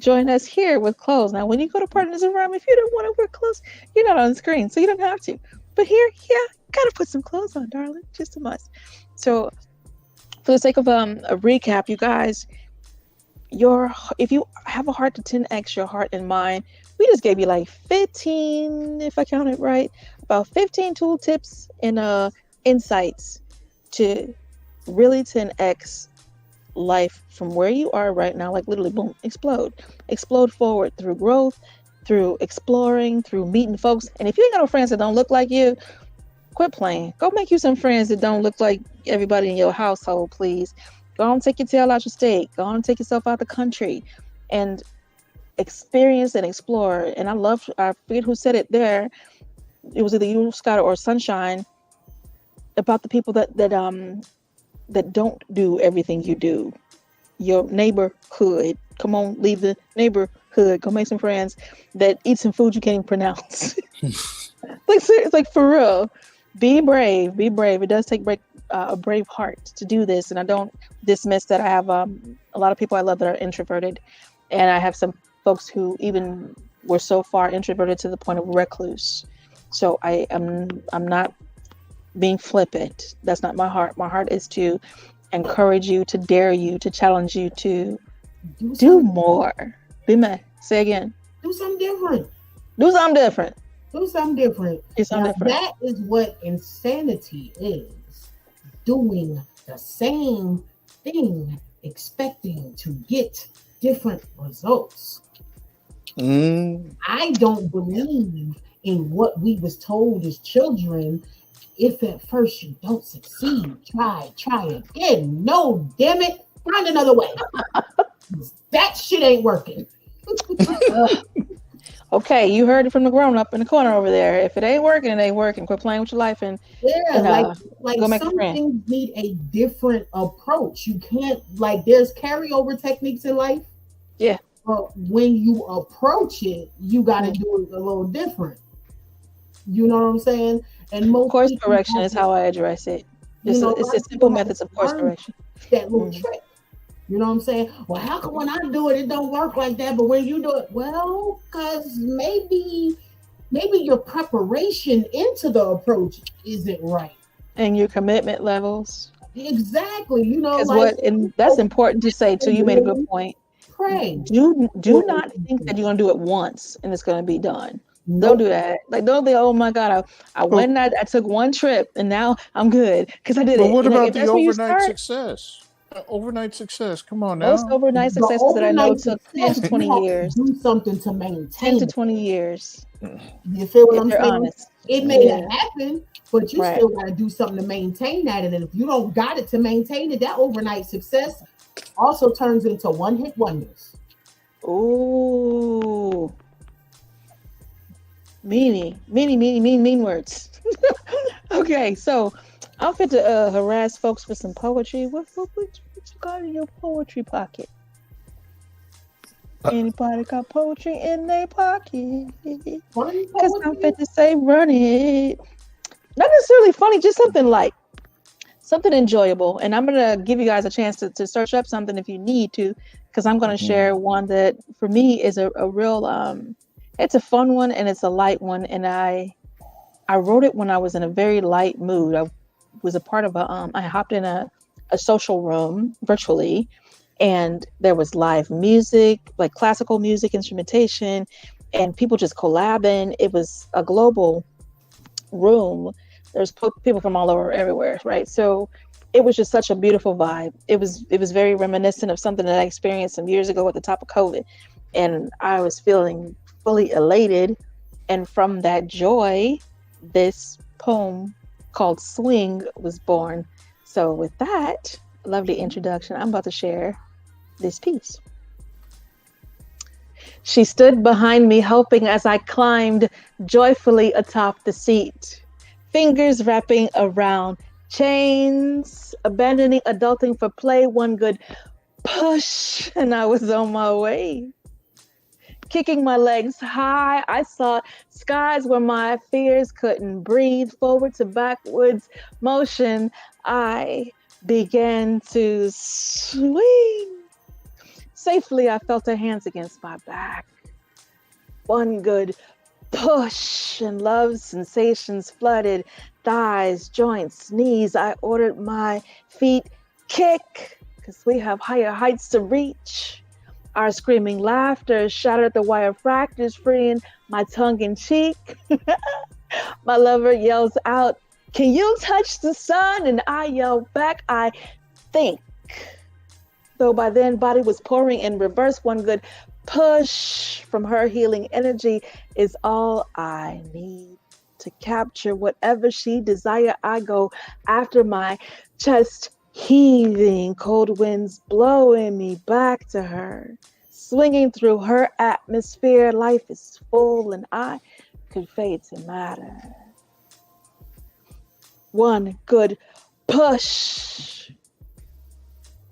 join us here with clothes. Now, when you go to Partners in Rhyme, if you don't want to wear clothes, you're not on the screen, so you don't have to. But here, yeah, gotta put some clothes on, darling. Just a must. So, for the sake of a recap, you guys, if you have a heart to 10x your heart and mind, we just gave you like 15, if I counted right, about 15 tool tips and insights to really 10x life from where you are right now. Like literally, boom, explode forward through growth, through exploring, through meeting folks. And if you ain't got no friends that don't look like you, quit playing. Go make you some friends that don't look like everybody in your household, please. Go on, take your tail out your state. Go on, take yourself out the country and experience and explore. And I forget who said it there. It was either you, Scott, or Sunshine, about the people that don't do everything you do. Your neighborhood. Come on, leave the neighborhood. Go make some friends that eat some food you can't even pronounce. It's like for real. Be brave. It does take a brave heart to do this. And I don't dismiss that I have a lot of people I love that are introverted. And I have some folks who even were so far introverted to the point of recluse. So I'm not being flippant. That's not my heart. My heart is to encourage you, to dare you, to challenge you to do more. Be mad. Say again. Do something different. Do something different. Do something different. It's something different. That is what insanity is. doing the same thing, expecting to get different results. I don't believe in what we was told as children. If at first you don't succeed, try again. No, damn it, find another way. That shit ain't working. Okay, you heard it from the grown up in the corner over there. If it ain't working, it ain't working. Quit playing with your life and like go make a some friend. things need a different approach. You can't there's carryover techniques in life. Yeah. But when you approach it, you got to do it a little different. You know what I'm saying? And most course correction is how I address it. It's a simple methods of course correction. That little trick. You know what I'm saying? Well, how come when I do it, it don't work like that, but when you do it, well, because maybe your preparation into the approach isn't right. And your commitment levels. Exactly. You know, and that's important to say too. You made a good point. Pray. Do not think that you're gonna do it once and it's gonna be done. Nope. Don't do that. Don't think, oh my God, I went and I took one trip and now I'm good because I did it. But what about the overnight success? Overnight success. Come on now. Most overnight successes that I know took 10 to 20 years. Do something to maintain 10 to 20 years. You feel what I'm saying? Honest. It may not happen, but you still got to do something to maintain that. And if you don't got it to maintain it, that overnight success also turns into one-hit wonders. Ooh. Mean words. Okay, so I'm fit to harass folks with some poetry. What you got in your poetry pocket? Anybody got poetry in their pocket? Because I'm fit to say run it. Not necessarily funny, just something light. Something enjoyable. And I'm going to give you guys a chance to search up something if you need to, because I'm going to share one that for me is a real, it's a fun one and it's a light one. And I wrote it when I was in a very light mood. I was a part of I hopped in a social room virtually, and there was live music, like classical music, instrumentation, and people just collabing. It was a global room. There's people from all over, everywhere, right? So it was just such a beautiful vibe. It was very reminiscent of something that I experienced some years ago at the top of COVID, and I was feeling fully elated. And from that joy, this poem called Swing was born. So with that lovely introduction, I'm about to share this piece. She stood behind me, helping as I climbed joyfully atop the seat, fingers wrapping around chains, abandoning adulting for play, one good push, and I was on my way. Kicking my legs high, I saw skies where my fears couldn't breathe. Forward to backwards motion, I began to swing. Safely, I felt her hands against my back. One good push and love sensations flooded thighs, joints, knees. I ordered my feet kick because we have higher heights to reach. Our screaming laughter shattered the wire fractures, freeing my tongue in cheek. My lover yells out, "Can you touch the sun?" And I yell back, "I think." Though by then body was pouring in reverse, one good push from her healing energy is all I need to capture whatever she desire. I go after my chest heaving, cold winds blowing me back to her, swinging through her atmosphere. Life is full and I could fade to matter. One good push.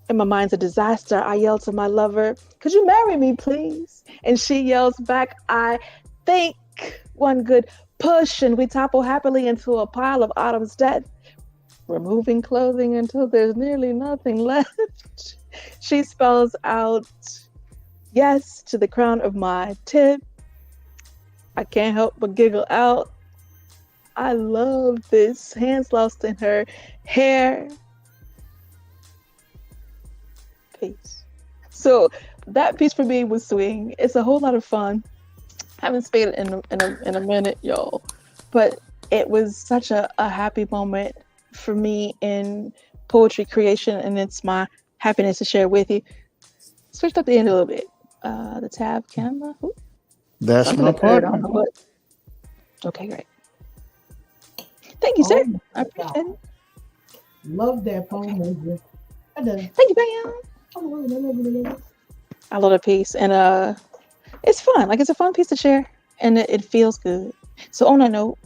And my mind's a disaster. I yell to my lover, "Could you marry me, please?" And she yells back, "I think." One good push, and we topple happily into a pile of autumn's death, removing clothing until there's nearly nothing left. She spells out yes to the crown of my tip. I can't help but giggle out. I love this. Hands lost in her hair. Peace. So that piece for me was Swing. It's a whole lot of fun. I haven't spayed it in a minute, y'all. But it was such a happy moment for me in poetry creation, and it's my happiness to share with you. Switched up the end a little bit. The tab camera. Ooh, That's my occurred. I partner. don't know what. Okay, great. Thank you, sir. Oh, I appreciate it. Love that poem. Thank you, Pam. I love the piece, and it's fun. Like, it's a fun piece to share, and it feels good. So on that note,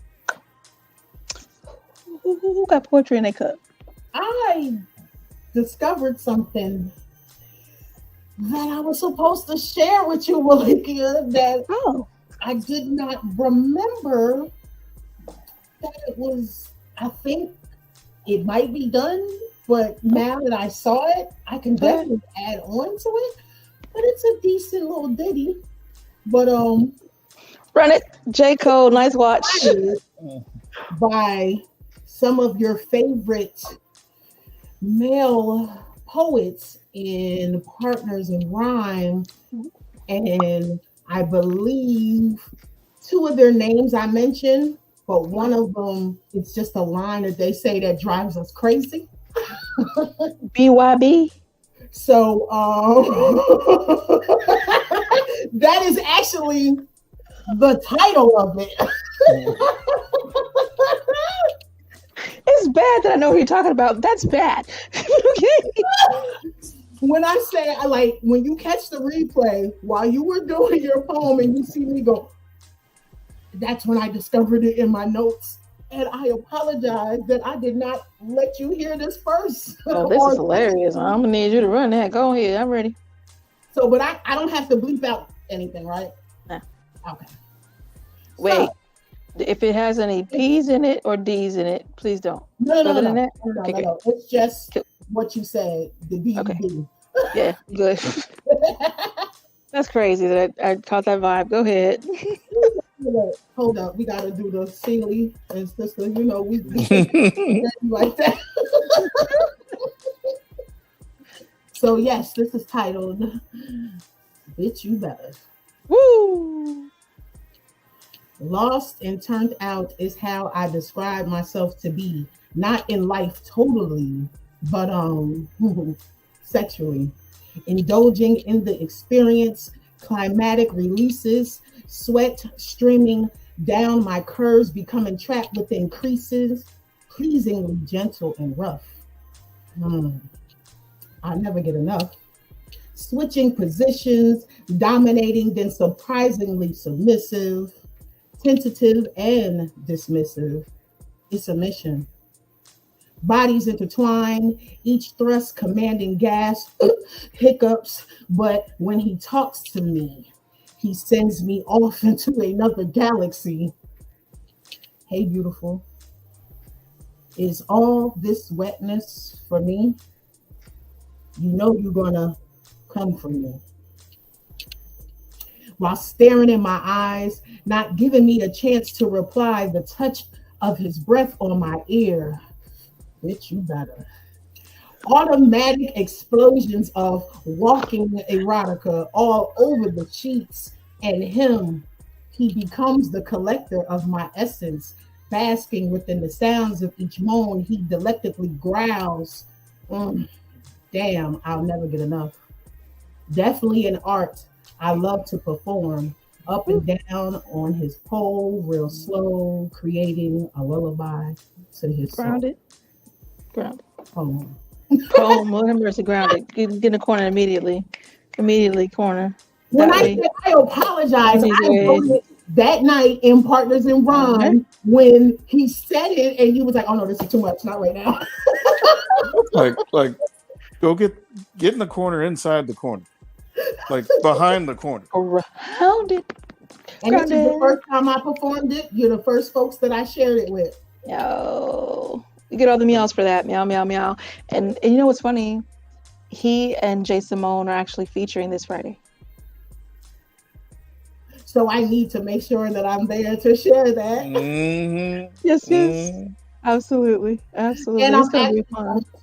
who got poetry in their cup? I discovered something that I was supposed to share with you, Malikia, that I did not remember that it was. I think it might be done, but now that I saw it, I can definitely add on to it. But it's a decent little ditty. But run it, J. Cole. Nice watch. By some of your favorite male poets in Partners in Rhyme, and I believe two of their names I mentioned, but one of them, it's just a line that they say that drives us crazy. BYB. So that is actually the title of it. It's bad that I know who you're talking about. That's bad. Okay. When I say, when you catch the replay while you were doing your poem and you see me go, that's when I discovered it in my notes. And I apologize that I did not let you hear this first. Oh, this is hilarious. I'm gonna need you to run that. Go ahead. I'm ready. So, but I don't have to bleep out anything, right? No. Okay. Wait. If it has any P's in it or D's in it, please don't. No. Okay, It's just what you said. The B. Okay. Yeah, good. That's crazy that I caught that vibe. Go ahead. Hold up, we gotta do the singly and sister. We like that. So yes, this is titled "Bitch You Better." Woo! Lost and turned out is how I describe myself to be, not in life totally, but sexually. Indulging in the experience, climatic releases, sweat streaming down my curves, becoming trapped within creases, pleasingly gentle and rough. I never get enough. Switching positions, dominating, then surprisingly submissive, tentative and dismissive. It's a mission. Bodies intertwine, each thrust commanding gasp, hiccups, but when he talks to me, he sends me off into another galaxy. Hey, beautiful. Is all this wetness for me? You know you're gonna come for me. While staring in my eyes, not giving me a chance to reply, the touch of his breath on my ear. Bitch, you better. Automatic explosions of walking erotica all over the sheets, and him, he becomes the collector of my essence, basking within the sounds of each moan he delectably growls. Damn, I'll never get enough. Definitely an art I love to perform, up and down on his pole, real slow, creating a lullaby to his soul. Grounded. Oh, Lord have mercy, grounded. Get in the corner immediately. Corner. When I apologize, I wrote it that night in Partners in Rhyme when he said it, and you was like, "Oh no, this is too much. Not right now." like, go get in the corner, inside the corner, like behind the corner. Grounded. And this is the first time I performed it. You're the first folks that I shared it with. Yo. You get all the meows for that. Meow, meow, meow. And you know what's funny? He and Jay Simone are actually featuring this Friday. So I need to make sure that I'm there to share that. Mm-hmm. Yes. Absolutely. And I'm going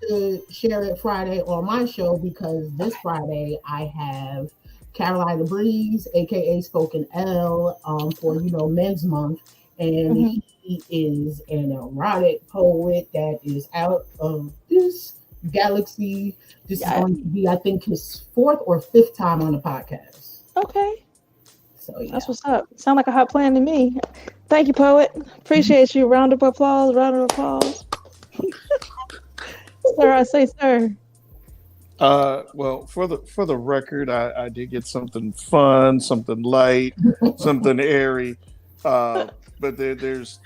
to share it Friday on my show because this Friday I have Carolina Breeze, aka Spoken L, for Men's Month, and He is an erotic poet that is out of this galaxy. This is going to be, I think, his 4th or 5th time on the podcast. Okay. So yeah. That's what's up. Sound like a hot plan to me. Thank you, poet. Appreciate you. Round of applause. Round of applause. Sir, I say sir. Well, for the record, I did get something fun, something light, something airy. But there's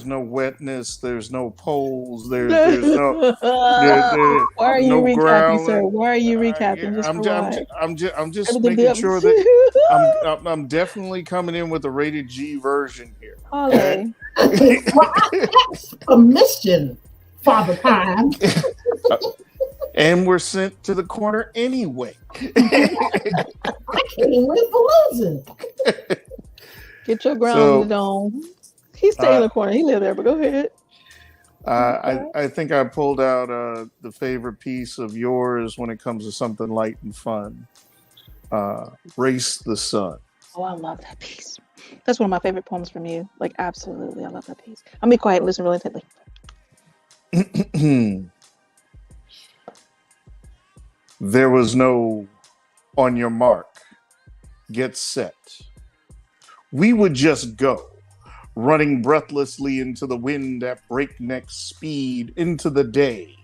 no wetness, there's no poles, there's no why are you no recapping, growling. sir? Why are you recapping? I'm just making sure that I'm definitely coming in with a rated G version here. Okay. Permission, Father Time. And we're sent to the corner anyway. I can't win for losing. Get your grounded on. He's staying in the corner. He lived there, but go ahead. I think I pulled out the favorite piece of yours when it comes to something light and fun. Race the Sun. Oh, I love that piece. That's one of my favorite poems from you. Like, absolutely. I love that piece. I'll be quiet and listen really intently. There was no on your mark, get set. We would just go, running breathlessly into the wind at breakneck speed into the day,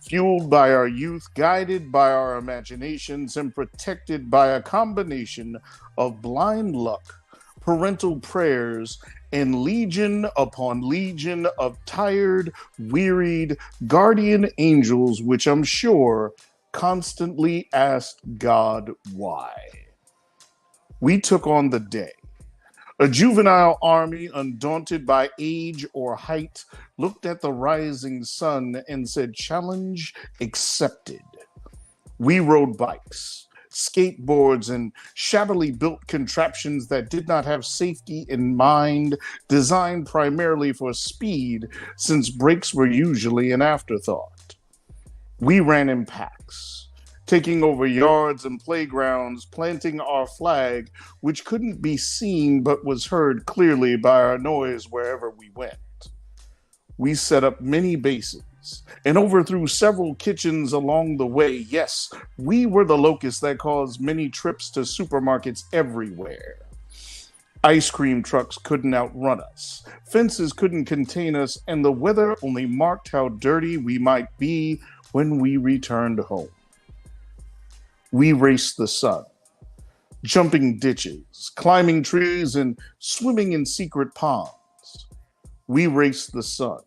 fueled by our youth, guided by our imaginations, and protected by a combination of blind luck, parental prayers, and legion upon legion of tired, wearied, guardian angels, which I'm sure constantly asked God why. We took on the day. A juvenile army, undaunted by age or height, looked at the rising sun and said, challenge accepted. We rode bikes, skateboards, and shabbily built contraptions that did not have safety in mind, designed primarily for speed, since brakes were usually an afterthought. We ran in packs, taking over yards and playgrounds, planting our flag, which couldn't be seen but was heard clearly by our noise wherever we went. We set up many bases and overthrew several kitchens along the way. Yes, we were the locusts that caused many trips to supermarkets everywhere. Ice cream trucks couldn't outrun us. Fences couldn't contain us, and the weather only marked how dirty we might be when we returned home. We raced the sun, jumping ditches, climbing trees, and swimming in secret ponds. We raced the sun,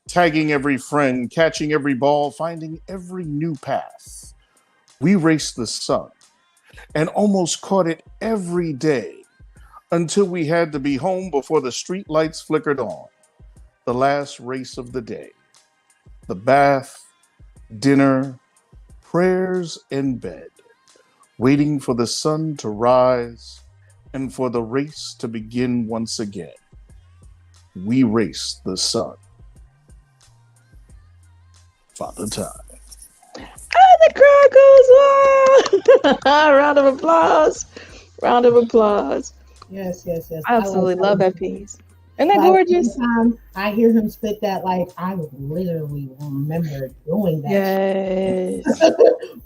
tagging every friend, catching every ball, finding every new path. We raced the sun and almost caught it every day until we had to be home before the street lights flickered on. The last race of the day. The bath, dinner, prayers, and bed, waiting for the sun to rise and for the race to begin once again. We race the sun. Father Time. And the crowd goes wild. Round of applause. Round of applause. Yes. I absolutely love that piece. Isn't that gorgeous? Time I hear him spit that, like, I literally remember doing that. Yes.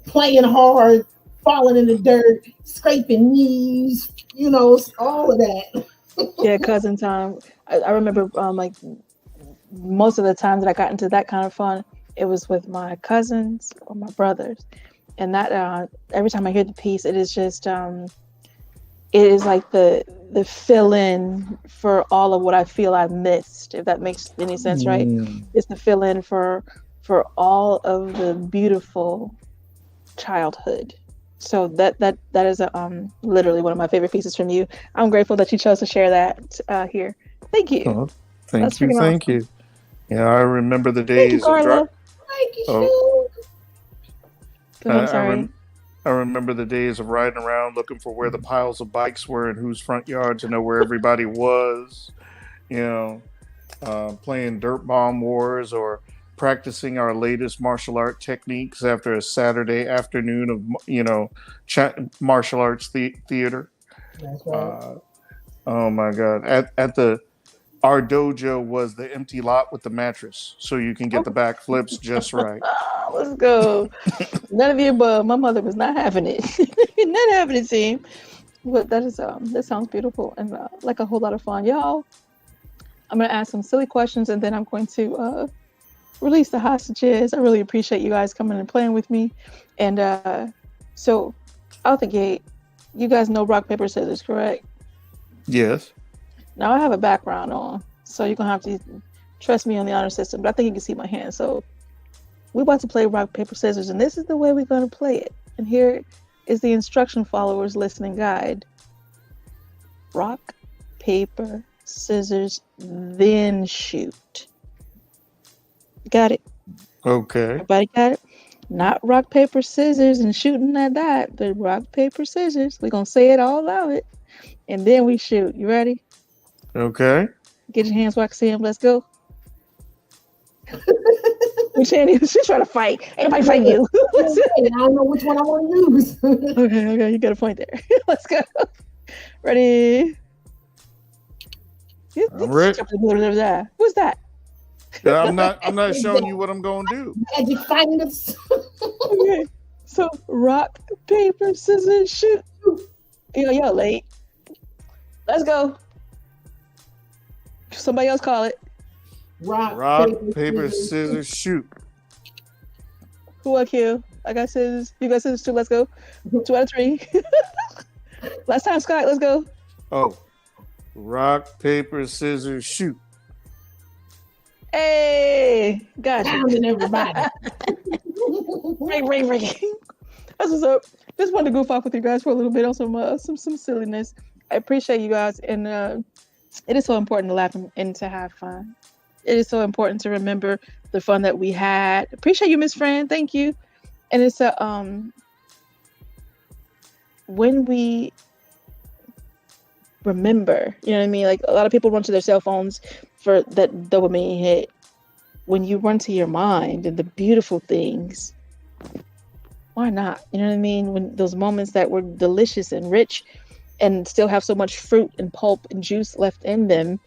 Playing hard, falling in the dirt, scraping knees, all of that. Yeah, cousin time. I remember like most of the times that I got into that kind of fun, it was with my cousins or my brothers. And that every time I hear the piece, it is just it is like the fill-in for all of what I feel I've missed, if that makes any sense, right? It's the fill-in for all of the beautiful childhood. So that is literally one of my favorite pieces from you. I'm grateful that you chose to share that here. Thank you. Oh, thank you. Yeah, I remember the days of Thank you. I'm sorry. I remember the days of riding around looking for where the piles of bikes were and whose front yard to know where everybody was. Playing Dirt Bomb Wars or practicing our latest martial art techniques after a Saturday afternoon of martial arts theater. That's right. Oh my God! At the Our dojo was the empty lot with the mattress, so you can get the back flips just right. Let's go. None of the above. My mother was not having it. Not having it, team. But that sounds beautiful and like a whole lot of fun, y'all. I'm gonna ask some silly questions and then I'm going to release the hostages. I really appreciate you guys coming and playing with me. And so, out the gate, you guys know rock paper scissors, correct? Yes. Now I have a background on, so you're gonna have to trust me on the honor system. But I think you can see my hand. So we're about to play rock paper scissors, and this is the way we're gonna play it. And here is the instruction followers listening guide. Rock, paper, scissors, then shoot. Got it? Okay. Everybody got it? Not rock, paper, scissors and shooting at that, but rock, paper, scissors. We're gonna say it all out, and then we shoot. You ready? Okay. Get your hands where I can see them. Let's go. She's trying to fight. Anybody fight you? I don't know which one I want to use. Okay, you got a point there. Let's go. Ready? I'm ready. Who's that? I'm not showing you what I'm gonna do. Magic fingers. Okay. So rock, paper, scissors, shoot. Yo, late. Let's go. Somebody else call it. Rock, paper, scissors, shoot. Who I kill? I got scissors. You got scissors too. Let's go. 2 out of 3. Last time, Scott. Let's go. Oh, rock, paper, scissors, shoot. Hey, gotcha. Pounding everybody. Ring. That's what's up. Just wanted to goof off with you guys for a little bit on some silliness. I appreciate you guys, and it is so important to laugh and to have fun. It is so important to remember the fun that we had. Appreciate you, Miss Fran. Thank you. And it's when we remember, you know what I mean? Like a lot of people run to their cell phones for that dopamine hit. When you run to your mind and the beautiful things, why not? You know what I mean? When those moments that were delicious and rich and still have so much fruit and pulp and juice left in them,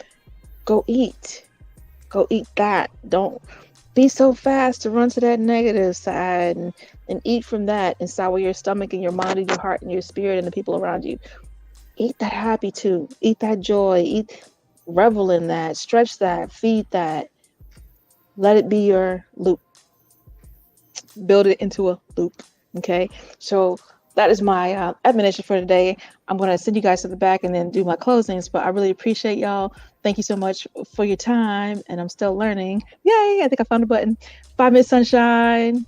go eat that. Don't be so fast to run to that negative side and eat from that and sour your stomach and your mind and your heart and your spirit and the people around you. Eat that happy too. Eat that joy. Revel in that. Stretch that. Feed that. Let it be your loop. Build it into a loop. Okay? So that is my admonition for today. I'm going to send you guys to the back and then do my closings, but I really appreciate y'all. Thank you so much for your time, and I'm still learning. Yay, I think I found a button. Bye, Miss Sunshine.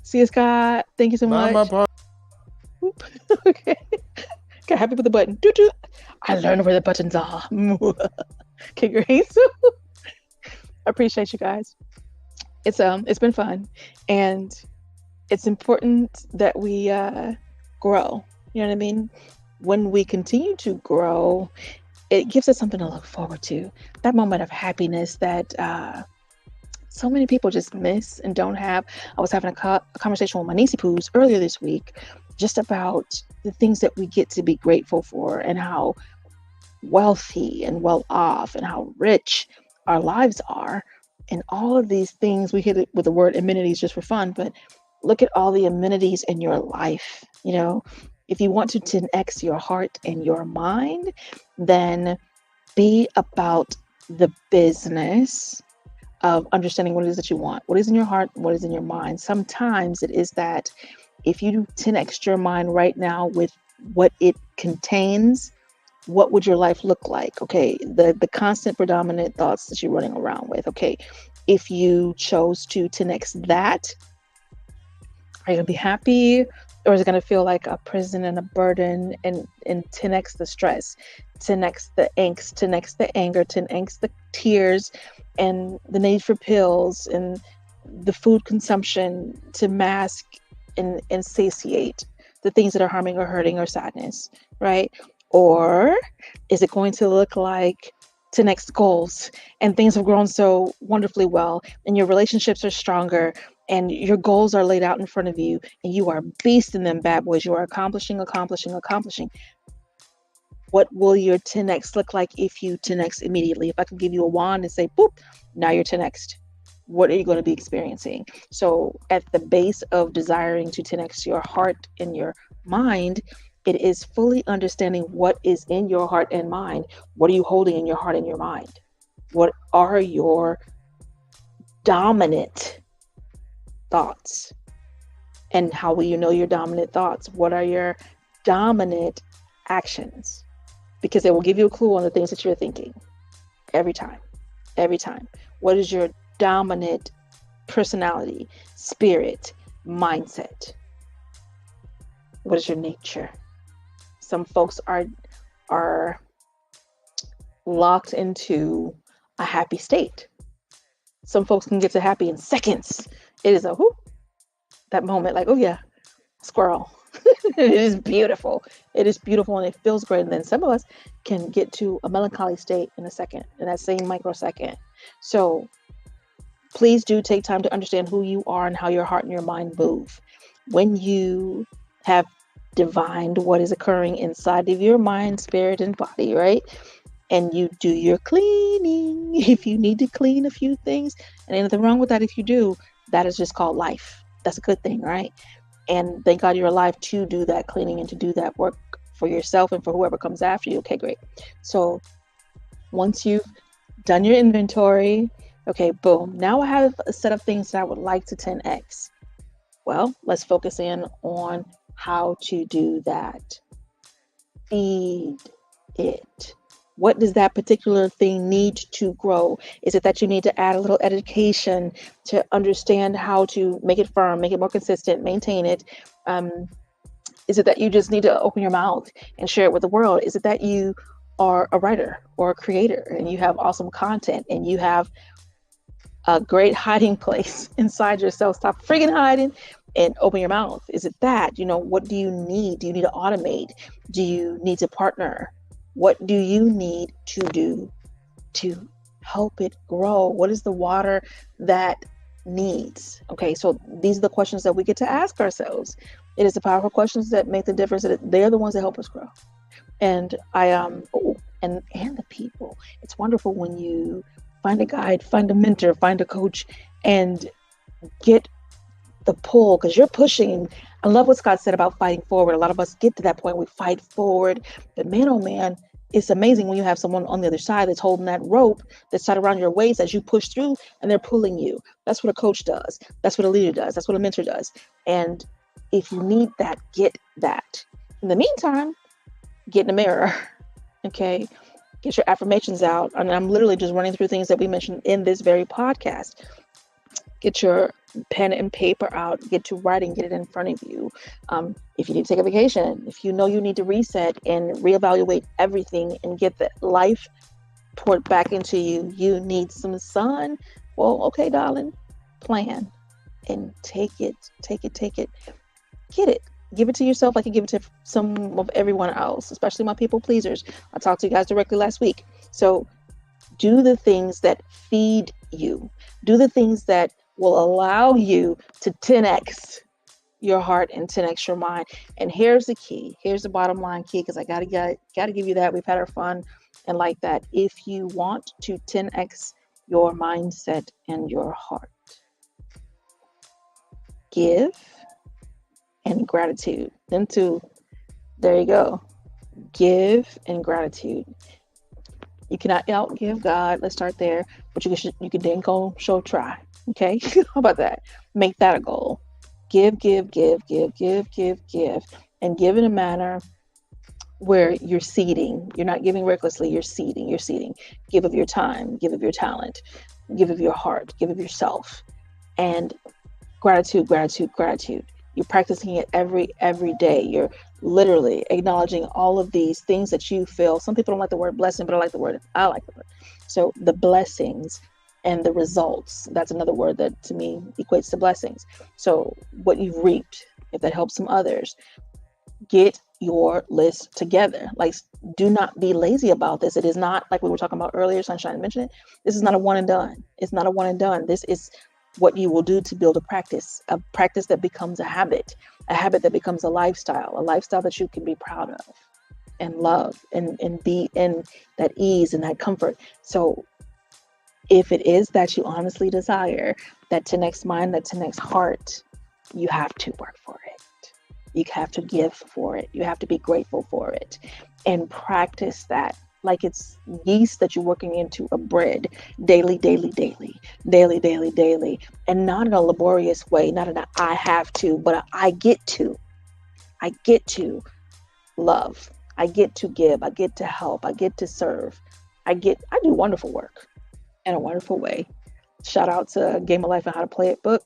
See you, Scott. Thank you so much. Okay. Got happy with the button. Doo-doo. I learned where the buttons are. Kick your hands. I appreciate you guys. It's been fun, and it's important that we grow. You know what I mean? When we continue to grow, it gives us something to look forward to. That moment of happiness that so many people just miss and don't have. I was having a conversation with my niecey poos earlier this week just about the things that we get to be grateful for and how wealthy and well off and how rich our lives are. And all of these things, we hit it with the word amenities just for fun, but look at all the amenities in your life. You know, if you want to 10x your heart and your mind, then be about the business of understanding what it is that you want, what is in your heart, what is in your mind. Sometimes it is that if you 10x your mind right now with what it contains, what would your life look like? Okay, the constant predominant thoughts that you're running around with. Okay, if you chose to 10x that, are you gonna be happy, or is it gonna feel like a prison and a burden, and 10x the stress, 10x the angst, 10x the anger, 10x the tears, and the need for pills and the food consumption to mask and satiate the things that are harming or hurting or sadness, right? Or is it going to look like 10x goals and things have grown so wonderfully well and your relationships are stronger and your goals are laid out in front of you and you are beasting them bad boys. You are accomplishing. What will your 10x look like if you 10x immediately? If I could give you a wand and say, boop, now you're 10x. What are you going to be experiencing? So at the base of desiring to 10x your heart and your mind, it is fully understanding what is in your heart and mind. What are you holding in your heart and your mind? What are your dominant thoughts? And how will you know your dominant thoughts? What are your dominant actions? Because it will give you a clue on the things that you're thinking every time. What is your dominant personality, spirit, mindset? What is your nature? Some folks are locked into a happy state. Some folks can get to happy in seconds. It is a whoop, that moment, like, oh yeah, squirrel. It is beautiful. It is beautiful and it feels great. And then some of us can get to a melancholy state in a second, in that same microsecond. So please do take time to understand who you are and how your heart and your mind move. When you have divined what is occurring inside of your mind, spirit, and body, right? And you do your cleaning. If you need to clean a few things, and ain't nothing wrong with that if you do, that is just called life. That's a good thing, right? And thank God you're alive to do that cleaning and to do that work for yourself and for whoever comes after you. Okay, great. So once you've done your inventory, okay, boom. Now I have a set of things that I would like to 10x. Well, let's focus in on how to do that. Feed it. What does that particular thing need to grow? Is it that you need to add a little education to understand how to make it firm, make it more consistent, maintain it? Is it that you just need to open your mouth and share it with the world? Is it that you are a writer or a creator and you have awesome content and you have a great hiding place inside yourself? Stop freaking hiding and open your mouth. Is it that, what do you need? Do you need to automate? Do you need to partner? What do you need to do to help it grow? What is the water that needs? Okay, so these are the questions that we get to ask ourselves. It is the powerful questions that make the difference. They're the ones that help us grow. And and the people. It's wonderful when you find a guide, find a mentor, find a coach, and get the pull, because you're pushing. I love what Scott said about fighting forward. A lot of us get to that point, we fight forward, but man, oh man, it's amazing when you have someone on the other side that's holding that rope that's tied around your waist as you push through and they're pulling you. That's what a coach does. That's what a leader does. That's what a mentor does. And if you need that, get that. In the meantime, get in the mirror, okay? Get your affirmations out. And I'm literally just running through things that we mentioned in this very podcast. Get your pen and paper out, get to writing, get it in front of you. If you need to take a vacation, if you know you need to reset and reevaluate everything and get the life poured back into you, you need some sun. Well, okay, darling, plan and take it. Get it. Give it to yourself like you give it to some of everyone else, especially my people pleasers. I talked to you guys directly last week. So do the things that feed you. Do the things that will allow you to 10x your heart and 10x your mind. And here's the key. Here's the bottom line key, because I gotta give you that. We've had our fun and like that. If you want to 10x your mindset and your heart, give and gratitude. Them two. There you go. Give and gratitude. You cannot outgive God. Let's start there. But you can then go show try. Okay? How about that? Make that a goal. Give. And give in a manner where you're seeding. You're not giving recklessly. You're seeding. Give of your time. Give of your talent. Give of your heart. Give of yourself. And gratitude. You're practicing it every day. You're literally acknowledging all of these things that you feel. Some people don't like the word blessing, but I like the word. So the blessings and the results, that's another word that to me equates to blessings. So what you've reaped, if that helps some others, get your list together. Like, do not be lazy about this. It is not like we were talking about earlier, Sunshine mentioned it. This is not a one and done. It's not a one and done. This is what you will do to build a practice that becomes a habit that becomes a lifestyle that you can be proud of. and love and be in that ease and that comfort. So if it is that you honestly desire that 10x mind, that 10x heart, you have to work for it. You have to give for it. You have to be grateful for it and practice that like it's yeast that you're working into a bread daily, daily, daily, daily, daily, daily, and not in a laborious way, not in a I have to, but a I get to. I get to love. I get to give. I get to help. I get to serve. I do wonderful work in a wonderful way. Shout out to Game of Life and How to Play It book,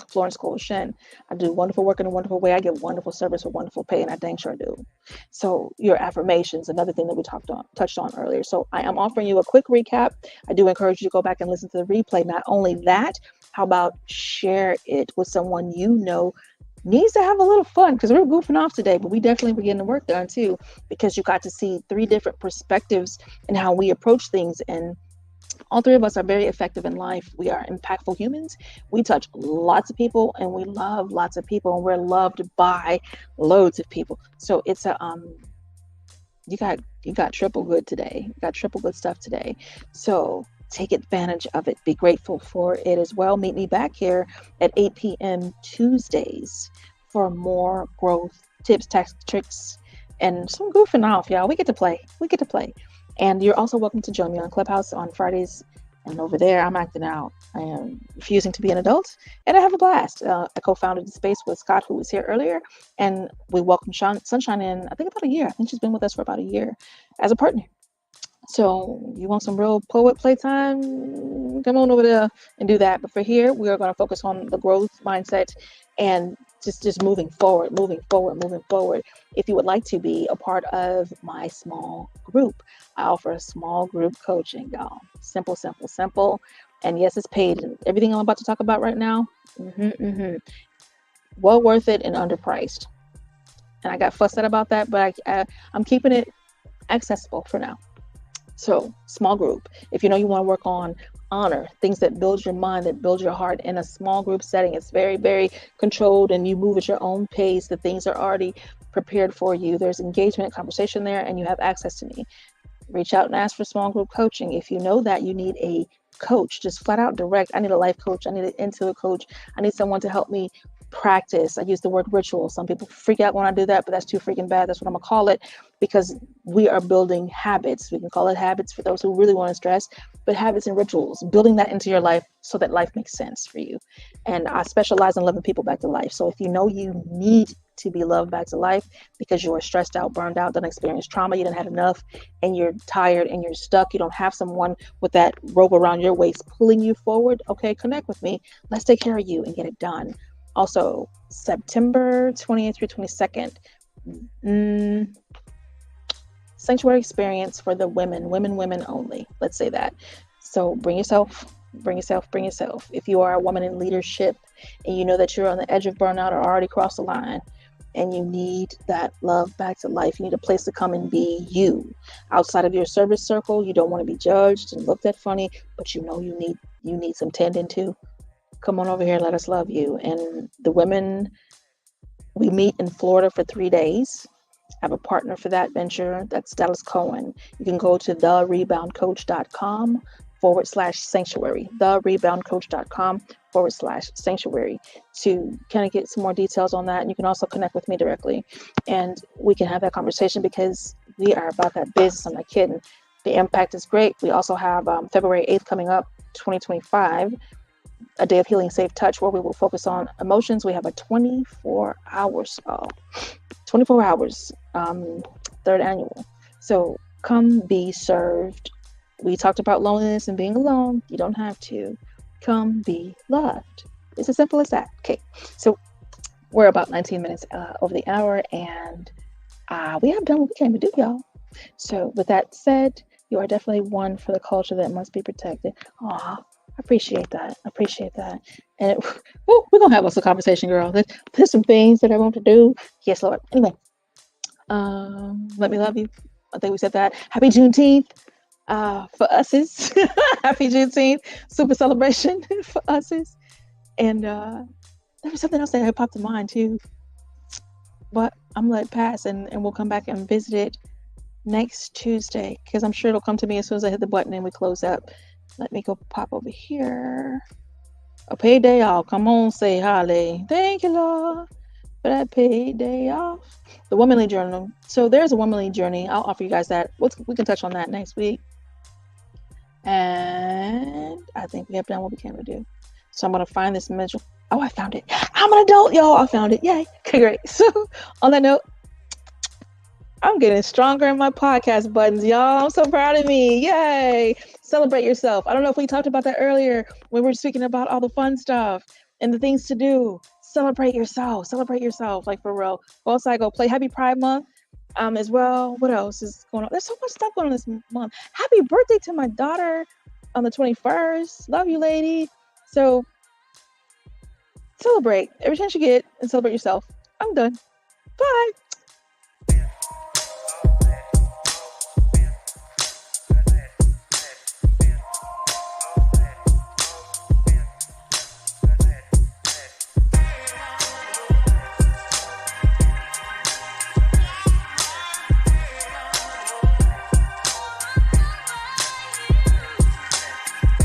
Florence Cole Shen. I do wonderful work in a wonderful way. I give wonderful service with wonderful pay, and I dang sure do. So your affirmations, another thing that we touched on earlier. So I am offering you a quick recap. I do encourage you to go back and listen to the replay. Not only that, how about share it with someone you know needs to have a little fun, because we're goofing off today, but we definitely were getting the work done too, because you got to see 3 different perspectives and how we approach things. And all 3 of us are very effective in life. We are impactful humans. We touch lots of people and we love lots of people, and we're loved by loads of people. So it's a you got triple good today. You got triple good stuff today. So take advantage of it. Be grateful for it as well. Meet me back here at 8 p.m. Tuesdays for more growth tips, tactics, tricks, and some goofing off, y'all. We get to play. And you're also welcome to join me on Clubhouse on Fridays. And over there, I'm acting out. I am refusing to be an adult, and I have a blast. I co-founded the space with Scott, who was here earlier, and we welcomed Sunshine in, I think, about a year. I think she's been with us for about a year as a partner. So you want some real poet playtime? Come on over there and do that. But for here, we are going to focus on the growth mindset and just moving forward. If you would like to be a part of my small group, I offer a small group coaching, y'all. Simple. And yes, it's paid. And everything I'm about to talk about right now, well worth it and underpriced. And I got fussed at about that, but I'm keeping it accessible for now. So small group, if you know you want to work on honor, things that build your mind, that build your heart in a small group setting, it's very, very controlled and you move at your own pace. The things are already prepared for you. There's engagement, conversation there, and you have access to me. Reach out and ask for small group coaching. If you know that you need a coach, just flat out direct. I need a life coach. I need an intuitive coach. I need someone to help me practice. I use the word ritual. Some people freak out when I do that, but that's too freaking bad. That's what I'm gonna call it, because we are building habits. We can call it habits for those who really want to stress, but habits and rituals, building that into your life so that life makes sense for you. And I specialize in loving people back to life. So if you know you need to be loved back to life because you are stressed out, burned out, done experienced trauma, you done had enough, and you're tired and you're stuck, you don't have someone with that rope around your waist pulling you forward, okay, connect with me. Let's take care of you and get it done. Also, September 20th through 22nd, sanctuary experience for the women only. Let's say that. So bring yourself. If you are a woman in leadership and you know that you're on the edge of burnout or already crossed the line and you need that love back to life, you need a place to come and be you. Outside of your service circle, you don't want to be judged and looked at funny, but you know you need some tending to. Come on over here, let us love you. And the women, we meet in Florida for 3 days. I have a partner for that venture. That's Dallas Cohen. You can go to thereboundcoach.com/sanctuary, thereboundcoach.com/sanctuary to kind of get some more details on that. And you can also connect with me directly and we can have that conversation, because we are about that business. I'm not kidding. The impact is great. We also have February 8th coming up, 2025. A day of healing, safe touch, where we will focus on emotions. We have a 24 hours, 3rd annual. So come be served. We talked about loneliness and being alone. You don't have to. Come be loved. It's as simple as that. Okay. So we're about 19 minutes over the hour, and we have done what we came to do, y'all. So with that said, you are definitely one for the culture that must be protected. Aw. I appreciate that. And we're going to have us a conversation, girl. There's some things that I want to do. Yes, Lord. Anyway, let me love you. I think we said that. Happy Juneteenth for us's. Happy Juneteenth. Super celebration for us's. And there was something else that had popped in mind too. But I'm gonna let it pass, and we'll come back and visit it next Tuesday, because I'm sure it'll come to me as soon as I hit the button and we close up. Let me go pop over here. A paid day off. Come on, say holly. Thank you, Lord, for that paid day off. The womanly journal. So there's a womanly journey. I'll offer you guys that. We can touch on that next week. And I think we have done what we can do. So I'm gonna find this mental. Oh, I found it. I'm an adult, y'all. I found it. Yay. Okay, great. So on that note, I'm getting stronger in my podcast buttons, y'all. I'm so proud of me. Yay. Celebrate yourself. I don't know if we talked about that earlier when we were speaking about all the fun stuff and the things to do. Celebrate yourself. Celebrate yourself. Like, for real. Go outside, go play. Happy Pride Month as well. What else is going on? There's so much stuff going on this month. Happy birthday to my daughter on the 21st. Love you, lady. So celebrate every chance you get and celebrate yourself. I'm done. Bye.